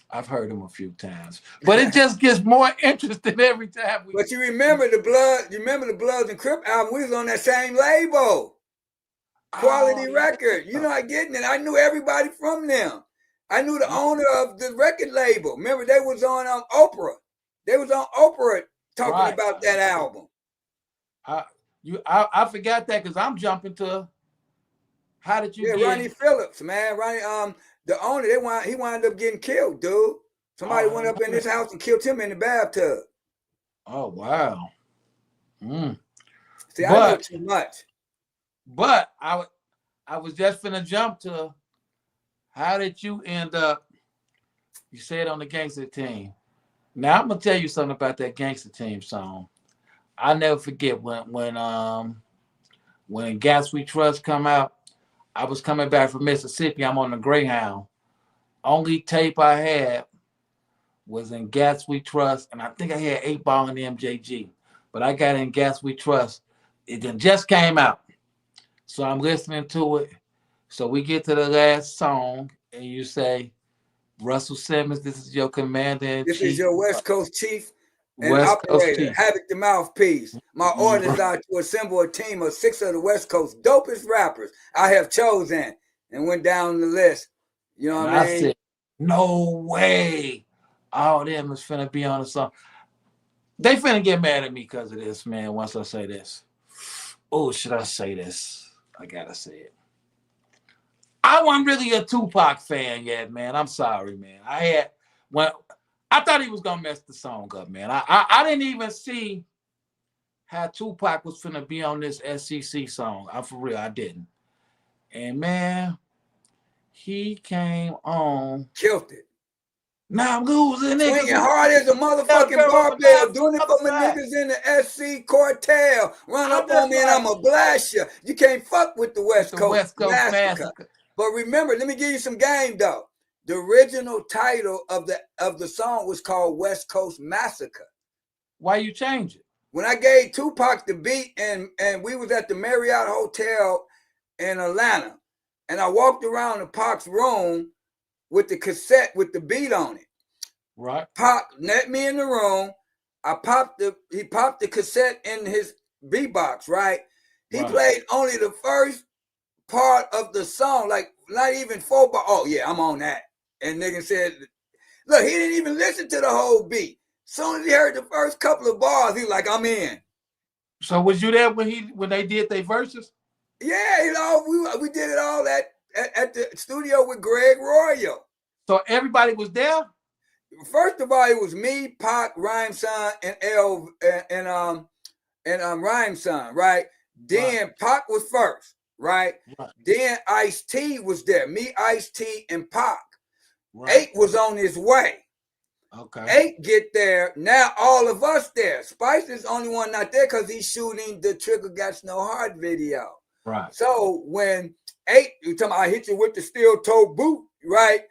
I've heard them a few times, but it just gets more interesting every time. But you remember the Blood? You remember the Bloods and Crip album? We was on that same label, Quality Record. You know, I getting it. I knew everybody from them. I knew the owner of the record label. Remember, they was on Oprah. They was on Oprah talking about that album. I forgot that because I'm jumping to. How did you get? Ronnie Phillips, man. Ronnie, the owner, he wound up getting killed, dude. Somebody went up in his house and killed him in the bathtub. Oh wow. See, I know too much. But I was just finna jump to how did you end up? You said on the Gangster Team. Now I'm gonna tell you something about that Gangster Team song. I'll never forget when Gas We Trust come out. I was coming back from Mississippi. I'm on the Greyhound. Only tape I had was in Gas We Trust, and I think I had 8 Ball in the MJG. But I got in Gas We Trust. It then just came out. So I'm listening to it. So we get to the last song, and you say, Russell Simmons, this is your commander-in-chief. This is your West Coast chief and operator, Havoc the mouthpiece. My orders are to assemble a team of 6 of the West Coast dopest rappers I have chosen, and went down the list. You know what I mean? Said, no way. All them is finna be on the song. They finna get mad at me because of this, man, once I say this. Oh, should I say this? I gotta say it. I wasn't really a Tupac fan yet, man. I'm sorry, man. I thought he was gonna mess the song up, man. I didn't even see how Tupac was finna be on this SCC song. I'm for real, I didn't. And man, he came on, killed it. Now I'm losing niggas. Swinging hard as a motherfucking barbell, doing it for my niggas in the SC cartel. Run up on me and I'ma blast you. You can't fuck with the West Coast Massacre. But remember, let me give you some game though. The original title of the song was called West Coast Massacre. Why you change it? When I gave Tupac the beat and we was at the Marriott Hotel in Atlanta, and I walked around the Pac's room with the cassette with the beat on it. Right. Pac met me in the room. He popped the cassette in his beatbox, right? He played only the first part of the song, like not even 4 bars. Oh yeah, I'm on that. And nigga said, look, he didn't even listen to the whole beat. Soon as he heard the first couple of bars, he was like, I'm in. So was you there when they did their verses? Yeah, you know, we did it all at the studio with Greg Royal. So everybody was there? First of all, it was me, Pac, Rhyme Son, and Rhyme Son, right? Then Pac was first, right? Then Ice-T was there. Me, Ice-T, and Pac. 8 was on his way. Okay. 8 get there. Now all of us there. Spice is the only one not there because he's shooting the Trigger Got No Heart video. Right. So when 8, you talking about I hit you with the steel toe boot, right?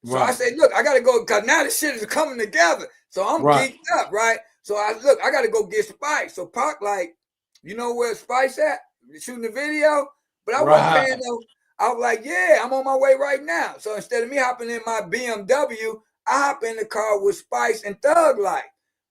So I say, look, I gotta go because now the shit is coming together. So I'm geeked up, right? So I gotta go get Spice. So Pac like, you know where Spice at? Shooting the video, but I wasn't paying no. I was like, yeah, I'm on my way right now. So instead of me hopping in my BMW, I hop in the car with Spice and Thug Life.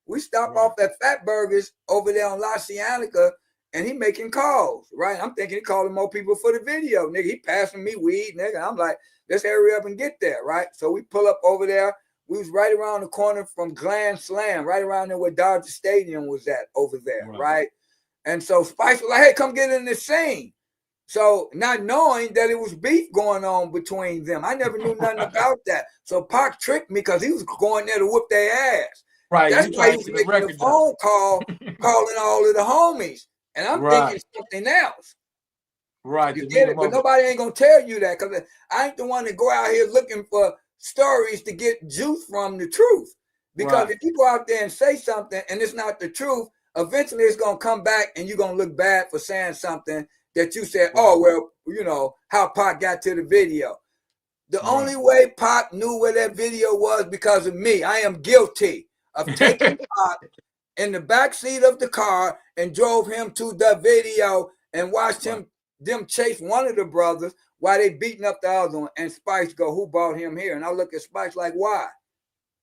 We stop off at Fat Burgers over there on La Cienega, and he making calls, right? I'm thinking he calling more people for the video, nigga. He passing me weed, nigga. I'm like, let's hurry up and get there, right? So we pull up over there. We was right around the corner from Grand Slam, right around there where Dodger Stadium was at over there, right? And so Spice was like, hey, come get in this scene. So not knowing that it was beef going on between them. I never knew nothing about that. So Pac tricked me because he was going there to whoop their ass. Right. That's why he was making the phone call, calling all of the homies. And I'm thinking something else. Right. You get it? But nobody ain't going to tell you that because I ain't the one to go out here looking for stories to get juice from the truth. Because if you go out there and say something and it's not the truth, eventually it's going to come back and you're going to look bad for saying something that you said, oh, well, you know, how Pac got to the video. The only way Pac knew where that video was because of me. I am guilty of taking Pac in the back seat of the car and drove him to the video and watched them chase one of the brothers while they beating up the other one. And Spice go, who brought him here? And I look at Spice like, why?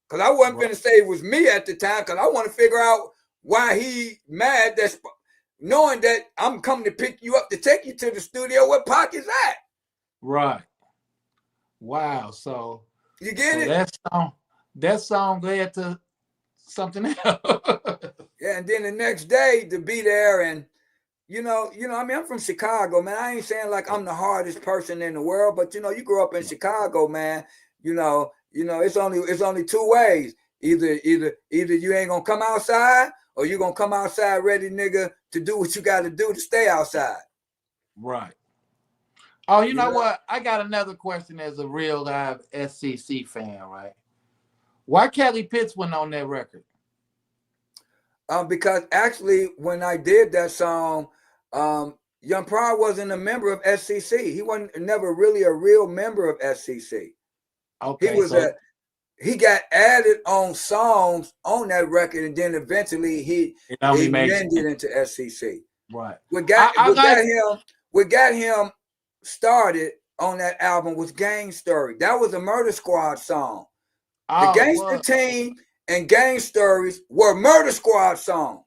Because I wasn't going to say it was me at the time because I want to figure out why he mad that knowing that I'm coming to pick you up to take you to the studio where Pac is at. Right. Wow. So you get it? That song led to something else. Yeah, and then the next day to be there and you know, I mean, I'm from Chicago, man. I ain't saying like I'm the hardest person in the world, but you know, you grew up in Chicago, man. You know, it's only 2 ways. Either you ain't gonna come outside or you're gonna come outside ready, nigga, to do what you gotta do to stay outside. Right. Oh, you know what? I got another question as a real live SCC fan, right? Why Kelly Pitts went on that record? Because actually when I did that song, Young Prod wasn't a member of SCC. He wasn't never really a real member of SCC. Okay. He got added on songs on that record, and then eventually he blended into SCC. Right. What got him started on that album was Gang Story. That was a Murder Squad song. The Gangster Team and Gang Stories were Murder Squad songs.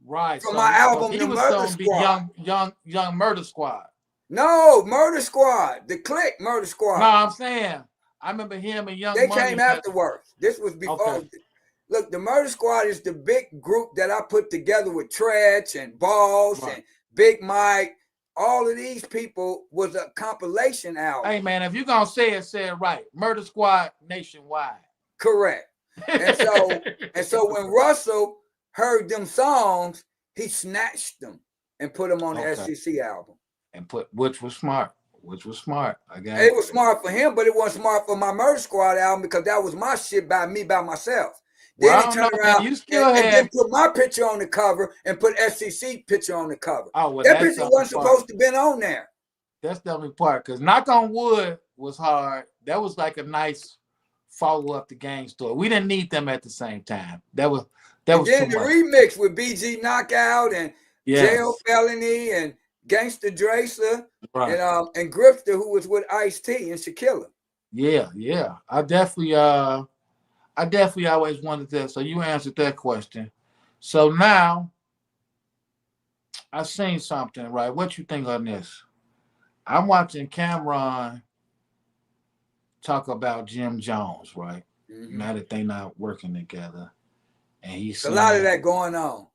Right. From my album, The Murder Squad. Young Murder Squad. No, Murder Squad. The Click Murder Squad. No, I'm saying I remember him and Young They Money came afterwards. This was before. Okay. Look, the Murder Squad is the big group that I put together with Tretch and Boss and Big Mike all of these people was a compilation album. Hey man, if you're gonna say it right. Murder Squad nationwide. Correct. And so when Russell heard them songs, he snatched them and put them on the SCC album. And which was smart. I got it was smart for him, but it wasn't smart for my Murder Squad album because that was my shit by myself. Well, then he turned around and then put my picture on the cover and put SCC picture on the cover. Oh, well, that picture wasn't supposed to been on there. That's the only part, because Knock on Wood was hard. That was like a nice follow-up to Gang Story. We didn't need them at the same time. That was then too the much. remix with BG Knockout and Jail Felony and Gangsta Dracer and Grifter, who was with Ice-T and Shaquilla. Yeah. I definitely always wanted that. So you answered that question. So now I seen something, right? What you think on this? I'm watching Cameron talk about Jim Jones, right? Mm-hmm. Now that they not working together. And he's a lot of that going on.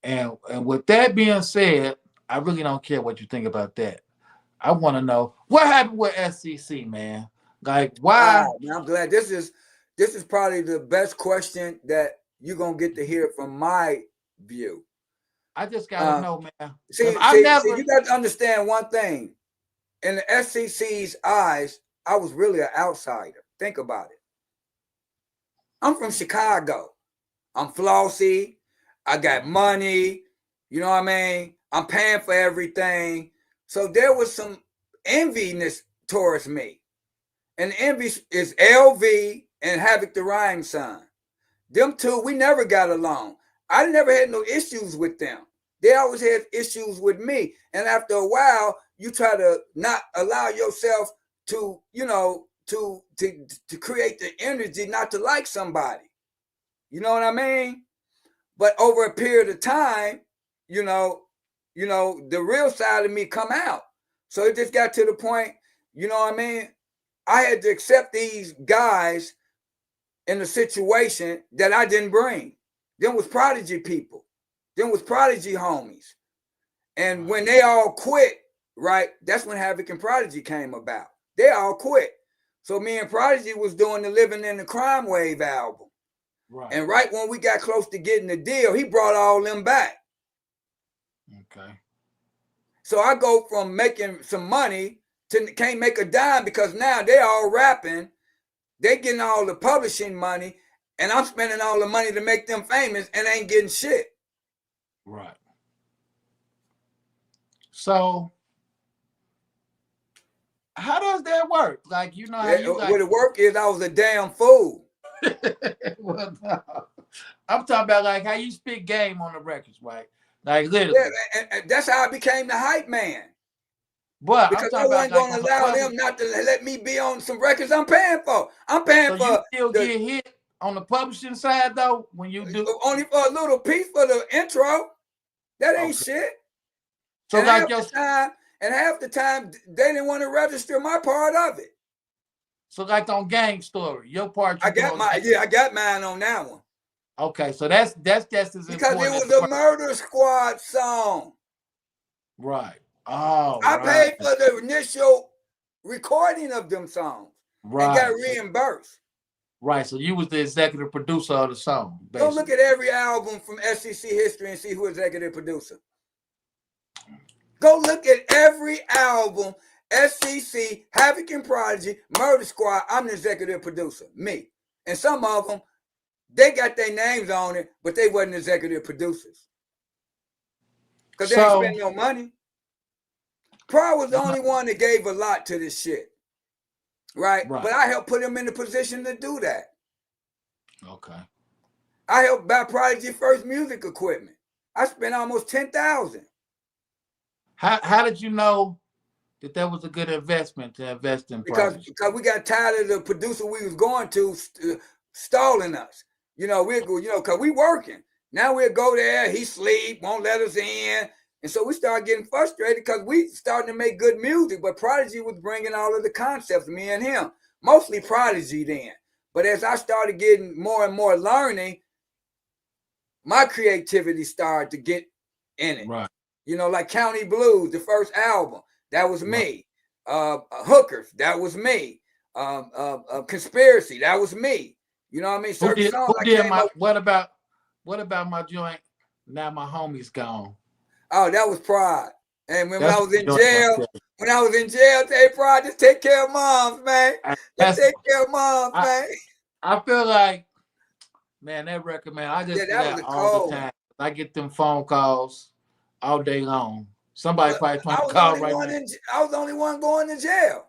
And with that being said, I really don't care what you think about that. I want to know what happened with SCC, man. Like, why? I'm glad this is probably the best question that you're gonna get to hear from my view. I just gotta know, man. See, you got to understand one thing. In the SCC's eyes, I was really an outsider. Think about it. I'm from Chicago. I'm flossy. I got money. You know what I mean? I'm paying for everything. So there was some enviness towards me. And the envy is LV and Havoc the Rhyme Son. Them two, we never got along. I never had no issues with them. They always had issues with me. And after a while, you try to not allow yourself to, to create the energy not to like somebody. You know what I mean? But over a period of time, the real side of me come out. So it just got to the point, you know what I mean? I had to accept these guys in a situation that I didn't bring. Them was Prodigy people. Them was Prodigy homies. And when they all quit, right, that's when Havoc and Prodigy came about. They all quit. So me and Prodigy was doing the Living in the Crime Wave album. Right. And right when we got close to getting the deal, he brought all them back. Okay. So I go from making some money to can't make a dime because now they all rapping. They getting all the publishing money, and I'm spending all the money to make them famous and ain't getting shit. Right. So how does that work? Like, you know how what it work is I was a damn fool. Well, no. I'm talking about like how you spit game on the records, right? Like literally. Yeah, and that's how I became the hype man. But because I wasn't going to allow them not to let me be on some records I'm paying for. I'm paying for. You still get hit on the publishing side though when you do only for a little piece for the intro. That ain't shit. So and like half the time they didn't want to register my part of it. So like on Gang Story, your part. I got mine on that one. Okay, so that's as important. Because it was a Murder Squad song. Right. Oh, I paid for the initial recording of them songs and got reimbursed. Right, so you was the executive producer of the song. Basically. Go look at every album from SCC history and see who executive producer. Go look at every album, SCC, Havoc and Prodigy, Murder Squad. I'm the executive producer, me. And some of them, they got their names on it, but they wasn't executive producers. Because they ain't spend no money. Prod was the only one that gave a lot to this shit. Right? But I helped put him in the position to do that. Okay. I helped buy Prodigy first music equipment. I spent almost $10,000. How did you know that was a good investment to invest in Prodigy? Because we got tired of the producer we was going to stalling us. Because we working. Now we'll go there, he sleep, won't let us in. And so we started getting frustrated because we started to make good music, but Prodigy was bringing all of the concepts, me and him. Mostly Prodigy then. But as I started getting more and more learning, my creativity started to get in it. Right. You know, like County Blues, the first album, that was me. Hookers, that was me. Conspiracy, that was me. You know what I mean? Certain songs I came up. What about my joint? Now my homie's gone. Oh, that was Pride. And when I was in jail, right hey Pride, just take care of moms, man. Just take care of moms, man. I feel like, man, that record, man, I just do that all the time. I get them phone calls all day long. Somebody probably trying to call right now. I was the only one going to jail.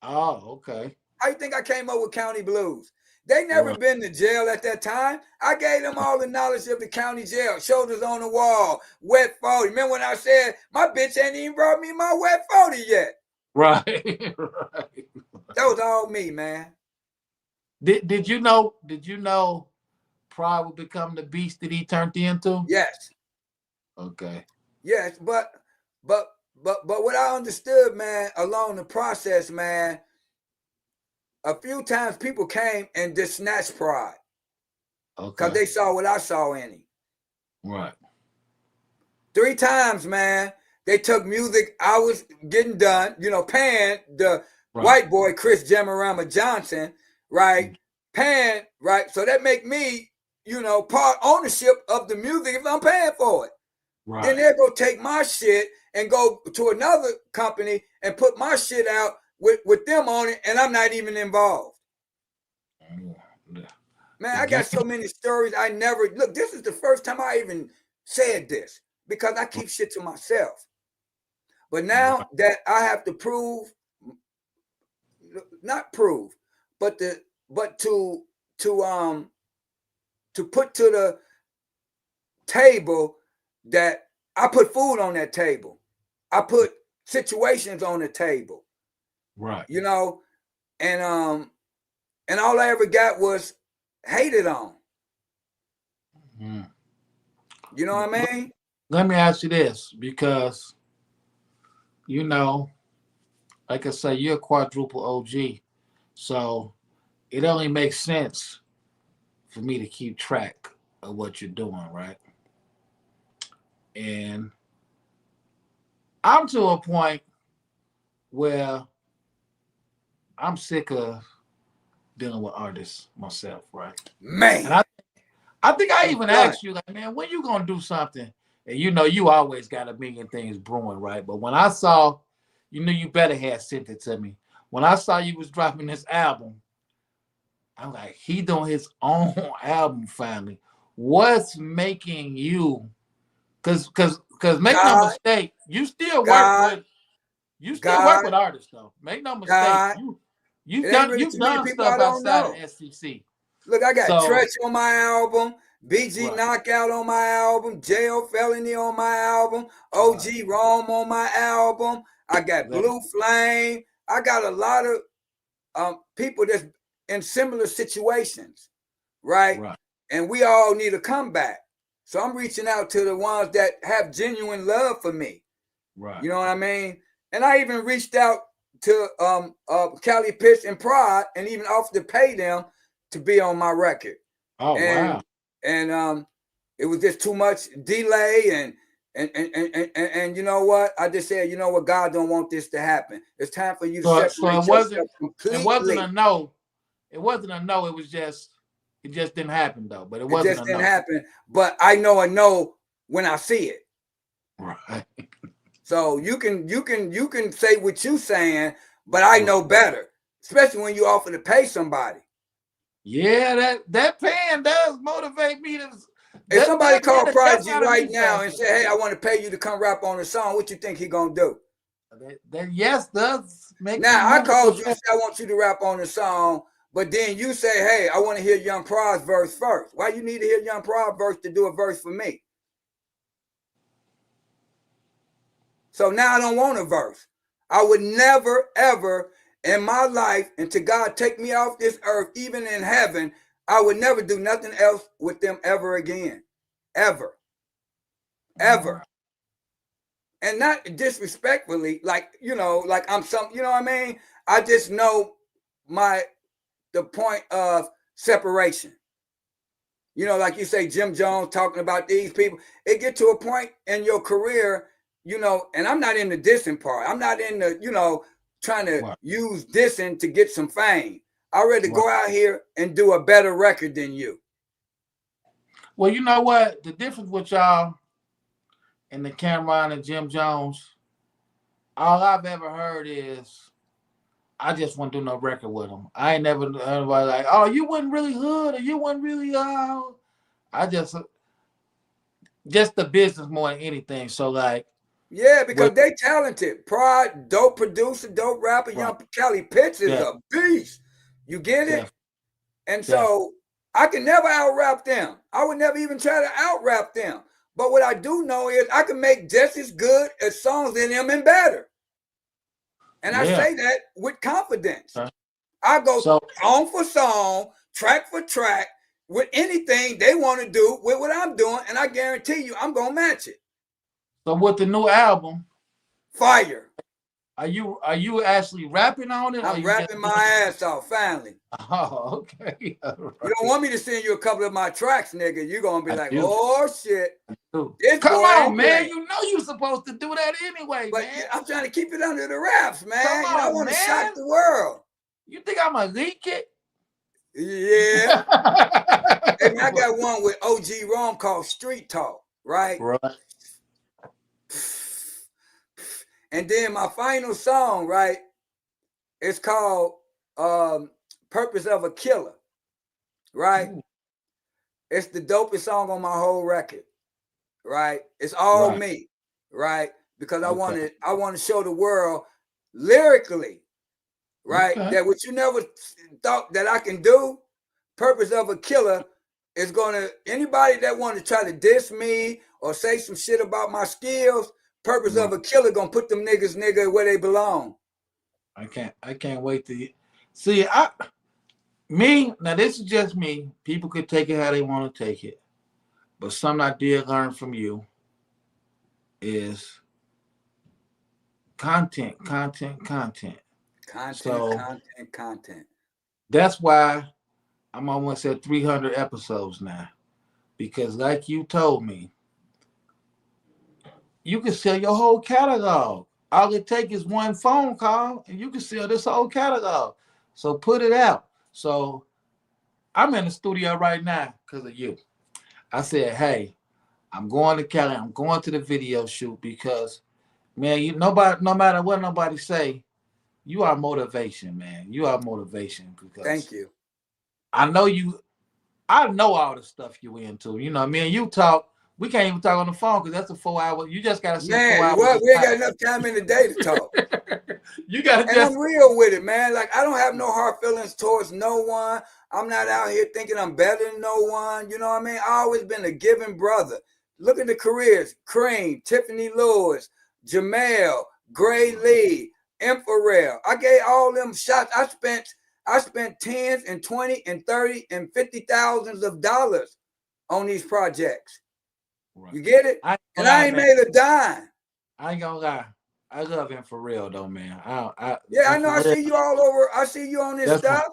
Oh, okay. How you think I came up with County Blues? They never been to jail at that time. I gave them all the knowledge of the county jail. Shoulders on the wall, wet 40. Remember when I said my bitch ain't even brought me my wet 40 yet? Right. That was all me, man. Did you know Pride would become the beast that he turned into? Yes. Okay. Yes, but what I understood, man, along the process, man, a few times people came and just snatched Pride. Okay. Because they saw what I saw in him. Right. 3 times, man, they took music I was getting done, you know, paying the white boy, Chris Jamarama Johnson, right? Paying, right? So that make me, you know, part ownership of the music if I'm paying for it. Right. Then they'll go take my shit and go to another company and put my shit out with them on it, and I'm not even involved. Man, I got so many stories I never look. This is the first time I even said this because I keep shit to myself. But now that I have to prove, not prove, but to put to the table that I put food on that table. I put situations on the table. Right. You know, and all I ever got was hated on. You know what I mean? Let me ask you this, because, you know, like I say, you're a quadruple OG. So it only makes sense for me to keep track of what you're doing, right? And I'm to a point where I'm sick of dealing with artists myself, right? Man. And I think I even asked you, like, man, when you gonna do something? And you know, you always got a million things brewing, right? But when I saw, you knew you better had sent it to me. When I saw you was dropping this album, I'm like, he doing his own album finally. What's making you? Because make no mistake, you still work with artists though. Make no mistake, you've done stuff outside of SCC. Look, I got Tretch on my album, BG Knockout on my album, Jail Felony on my album, OG Rome on my album. I got Blue Flame. I got a lot of people that's in similar situations, right? And we all need a comeback. So I'm reaching out to the ones that have genuine love for me. Right. You know what I mean? And I even reached out to Cali Pitch and Pride and even offered to pay them to be on my record. Oh, wow. And it was just too much delay and you know what? I just said, you know what? God don't want this to happen. It's time for you to separate yourself completely. It wasn't a no. It wasn't a no. It just didn't happen though. But it wasn't a no. It just didn't happen. But I know a no when I see it. Right. So you can say what you saying, but I know better, especially when you offer to pay somebody. Yeah, that paying does motivate me to. If somebody call Prodigy right now and say, "Hey, I want to pay you to come rap on a song," what you think he gonna do? That yes does make. Now I called you and said, "I want you to rap on the song," but then you say, "Hey, I want to hear Young Prod's verse first." Why you need to hear Young Prod verse to do a verse for me? So now I don't want a verse. I would never, ever in my life, and to God take me off this earth, even in heaven, I would never do nothing else with them ever again. Ever. Ever. And not disrespectfully, like, you know, like I'm some, you know what I mean? I just know the point of separation. You know, like you say, Jim Jones talking about these people. It get to a point in your career, you know, and I'm not in the dissing part. I'm not in the, you know, trying to use dissing to get some fame. I'd rather go out here and do a better record than you. Well, you know what? The difference with y'all and the Cameron and Jim Jones, all I've ever heard is, I just won't do no record with them. I ain't never heard anybody like, oh, you wasn't really hood or you wasn't really I just the business more than anything. So like, yeah, because they talented. Pride, dope producer, dope rapper. Young Kelly Pitts is a beast. You get it? And so I can never out rap them. I would never even try to out rap them. But what I do know is I can make just as good as songs in them and better. And I say that with confidence. I go song for song, track for track, with anything they want to do with what I'm doing, and I guarantee you I'm gonna match it. So with the new album, Fire. Are you actually rapping on it? I'm rapping my ass off, finally. Oh, okay. Right. You don't want me to send you a couple of my tracks, nigga. You're gonna be like, oh shit. Come on, man. You know you're supposed to do that anyway, but man. I'm trying to keep it under the wraps, man. Come on, I want to shock the world. You think I'm gonna leak it? Yeah. And I got one with OG Rom called Street Talk, right? Right. And then my final song, right, it's called Purpose of a Killer, right? Ooh. It's the dopest song on my whole record, right? It's all me, right? Because I want to show the world lyrically, right, that what you never thought that I can do, Purpose of a Killer is gonna, anybody that want to try to diss me or say some shit about my skills, Purpose of a Killer gonna put them niggas where they belong. I can't wait to see. Now this is just me. People could take it how they want to take it, but something I did learn from you is content. Content. That's why I'm almost at 300 episodes now, because like you told me, you can sell your whole catalog. All it takes is one phone call and you can sell this whole catalog. So put it out. So I'm in the studio right now because of you. I said, hey, I'm going to Cali. I'm going to the video shoot because, man, no matter what nobody say, you are motivation, man. You are motivation. Because thank you. I know all the stuff you into. You know, me and you talk. We can't even talk on the phone because that's a 4 hour. You just gotta see 4 hours. Well, we ain't got enough time in the day to talk. You gotta and I'm real with it, man. Like I don't have no hard feelings towards no one. I'm not out here thinking I'm better than no one. You know what I mean? I always been a giving brother. Look at the careers: Cream, Tiffany Lewis, Jamel, Gray Lee, Infrared. I gave all them shots. I spent tens and 20 and 30 and 50 thousands of dollars on these projects. Right. You get it? I ain't made a dime. I ain't gonna lie. I love him for real though, man. I know. I see you all over. I see you on this stuff.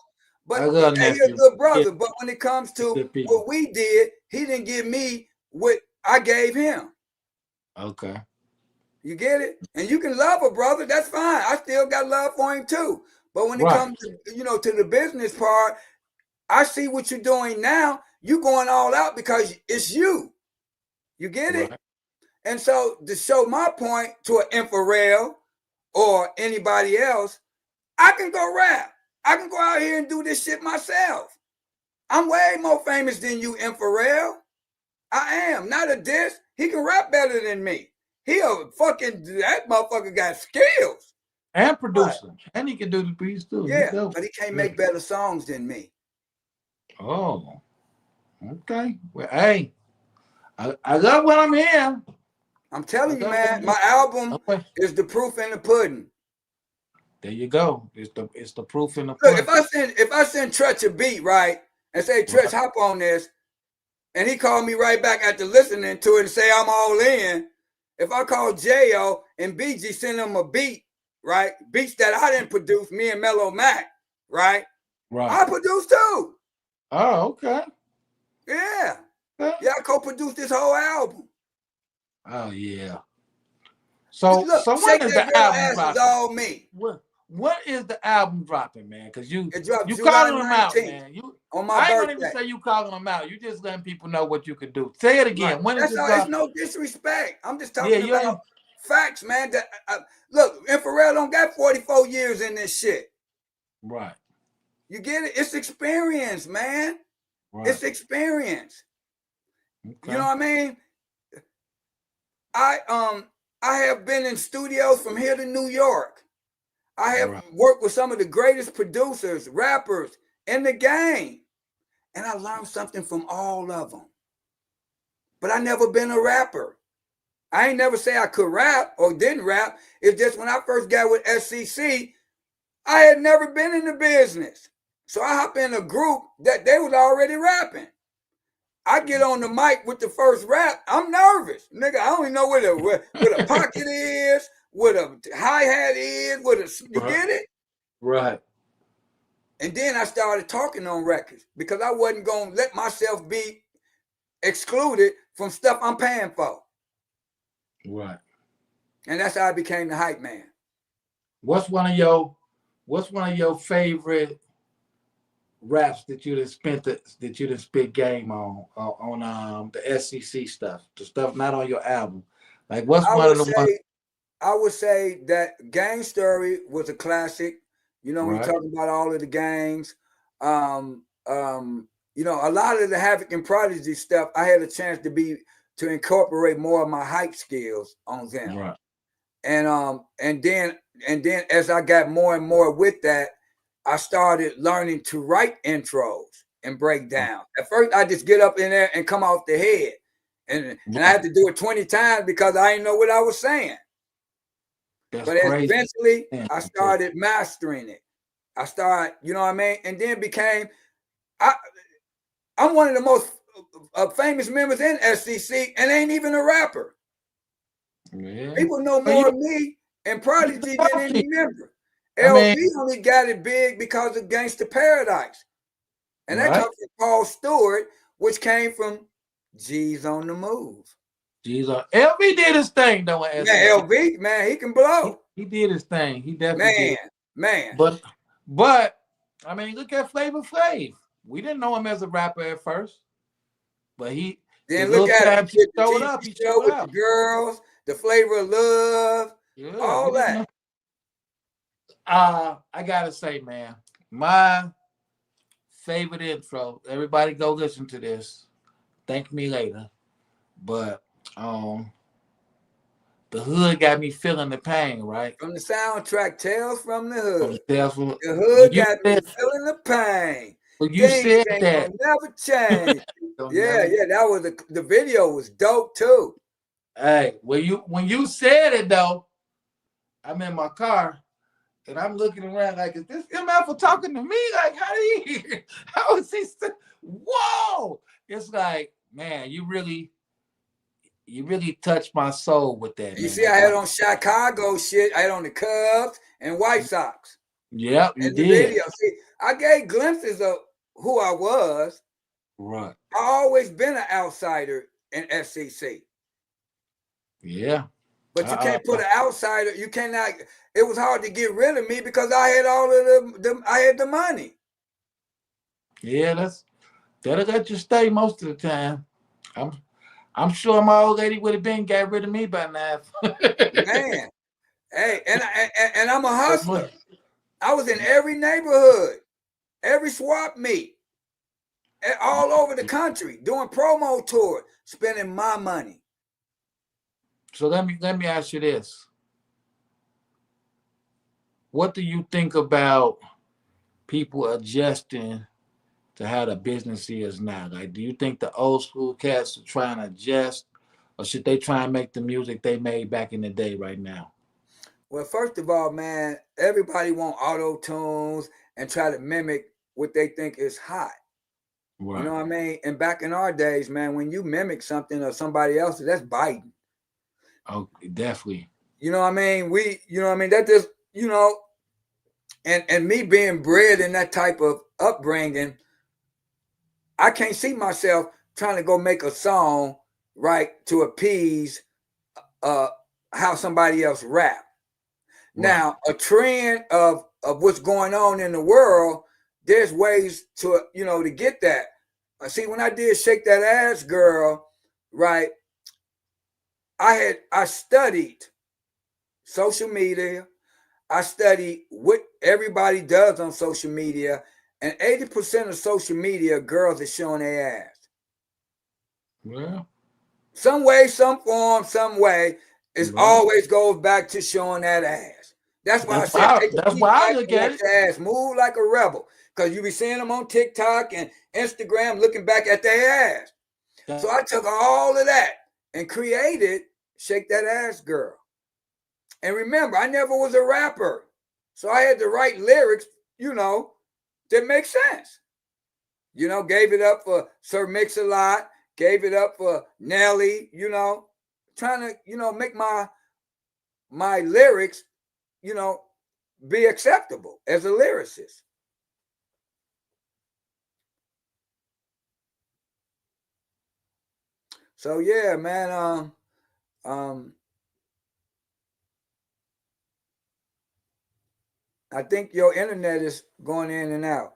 But he's a good brother. But when it comes to what we did, he didn't give me what I gave him. Okay. You get it? And you can love a brother. That's fine. I still got love for him too. But when it comes to, to the business part, I see what you're doing now. You going all out because it's you. You get it? And so to show my point to an Infrared or anybody else, I can go rap. I can go out here and do this shit myself. I'm way more famous than you, Infrared. I am. Not a diss. He can rap better than me. That motherfucker got skills. And producer. And he can do the beats too. Yeah, but he can't make better songs than me. Oh. Okay. Well, hey. I love what I'm hearing. I'm telling you, man, my album is the proof in the pudding. There you go. It's the proof in the pudding. Look, if I send Tretch a beat, right, and say, Tretch, hop on this, and he called me right back after listening to it and say I'm all in. If I call J.O. and BG, send him a beat, right? Beats that I didn't produce, me and Mellow Mac, right? I produced too. Oh, okay. Yeah. Yeah, I co-produced this whole album. Oh yeah. So Look, when Shake is That the Girl album Ass is dropping? all me. What is the album dropping, man? Because you It dropped July calling them out, 19th man. on my I ain't gonna even birthday. say you calling them out. You just letting people know what you could do. Say it again. Right. When is That's it all. It's dropping? no disrespect. I'm just Yeah, talking you ain't. about facts, man. That look, Pharrell don't got 44 years in this shit. Right. You get it? It's experience, man. Right. It's experience. Okay. You know what I mean? I have been in studios from here to New York. I have worked with some of the greatest producers, rappers in the game. And I learned something from all of them. But I never been a rapper. I ain't never say I could rap or didn't rap. It's just when I first got with SCC, I had never been in the business. So I hop in a group that they was already rapping. I get on the mic with the first rap, I'm nervous. Nigga, I don't even know where a pocket is, what a hi-hat is, you get it? Right. And then I started talking on records because I wasn't going to let myself be excluded from stuff I'm paying for. Right. And that's how I became the hype man. What's one of your favorite raps that you done spit game on the SCC stuff, the stuff not on your album? Like what's one of the ones? I would say that Gang Story was a classic. You know, when you're talking about all of the gangs, you know, a lot of the Havoc and Prodigy stuff, I had a chance to incorporate more of my hype skills on them. Right. And then as I got more and more with that, I started learning to write intros and break down. At first, I just get up in there and come off the head. And I had to do it 20 times because I didn't know what I was saying. That's but crazy. Eventually, I started mastering it. I started, you know what I mean? And then I'm one of the most famous members in SCC and ain't even a rapper. Yeah. People know more of me and Prodigy than any member. LV only got it big because of Gangsta Paradise. And that comes from Paul Stewart, which came from G's on the Move. G's on. LV did his thing, though. Yeah, LV, man, he can blow. He did his thing. He definitely did. Man. But I mean, look at Flavor Flav. We didn't know him as a rapper at first, but then look at him. He showed up. He showed up. The girls, the Flavor of Love, all that. I gotta say, man, my favorite intro. Everybody go listen to this. Thank me later. But the hood got me feeling the pain, right? From the soundtrack, Tales from the Hood. The hood got me feeling the pain. When you said ain't that, gonna never change. That was the video was dope too. Hey, when you said it though, I'm in my car and I'm looking around like, is this MF talking to me? Like, how is he? Whoa! It's like, man, you really touched my soul with that. You see, I had on Chicago shit. I had on the Cubs and White Sox. Yep, you did. The video. See, I gave glimpses of who I was. Right. I always been an outsider in SCC. Yeah. But you can't put an outsider. You cannot. It was hard to get rid of me because I had all of I had the money. Yeah, that'll let you stay most of the time. I'm sure my old lady would have got rid of me by now. Man, hey, and I'm a hustler. I was in every neighborhood, every swap meet, all over the country, doing promo tours, spending my money. So let me ask you this. What do you think about people adjusting to how the business is now? Like, do you think the old school cats are trying to adjust, or should they try and make the music they made back in the day right now? Well, first of all, man, everybody want auto tunes and try to mimic what they think is hot. Right. You know what I mean? And back in our days, man, when you mimic something or somebody else, that's biting. Oh, definitely. You know what I mean? That just, you know, and me being bred in that type of upbringing, I can't see myself trying to go make a song, right, to appease how somebody else rap. Now, a trend of what's going on in the world, there's ways to to get that. See, when I did Shake That Ass Girl, right, I studied social media. I studied what everybody does on social media, and 80% of social media, girls are showing their ass. Well, Some way, some form, some way, it always goes back to showing that ass. That's why I said take a that's seat why I back look and at let it. your ass move like a rebel. Because you be seeing them on TikTok and Instagram looking back at their ass. So I took all of that and created Shake That Ass Girl. And remember, I never was a rapper. So I had to write lyrics, that make sense. Gave it up for Sir Mix-a-Lot, gave it up for Nelly, trying to, make my lyrics, be acceptable as a lyricist. So yeah, man, I think your internet is going in and out.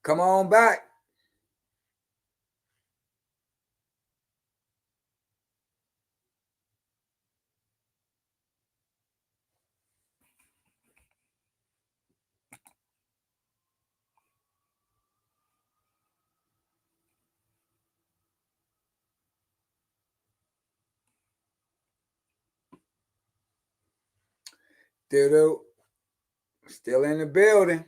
Come on back. Still in the building.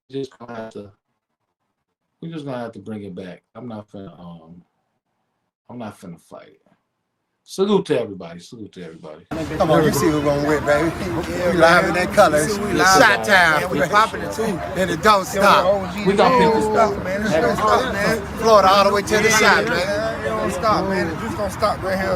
Just gonna have to We just gonna have to bring it back. I'm not finna fight it. Salute to everybody. Salute to everybody. Come on, you see who's gonna win, baby. We live in that color. Shot town. We popping it too. And it don't stop. We got people stop, man. It don't stop, man. Florida all the way to the side, man. It don't stop, man. It just don't stop right here.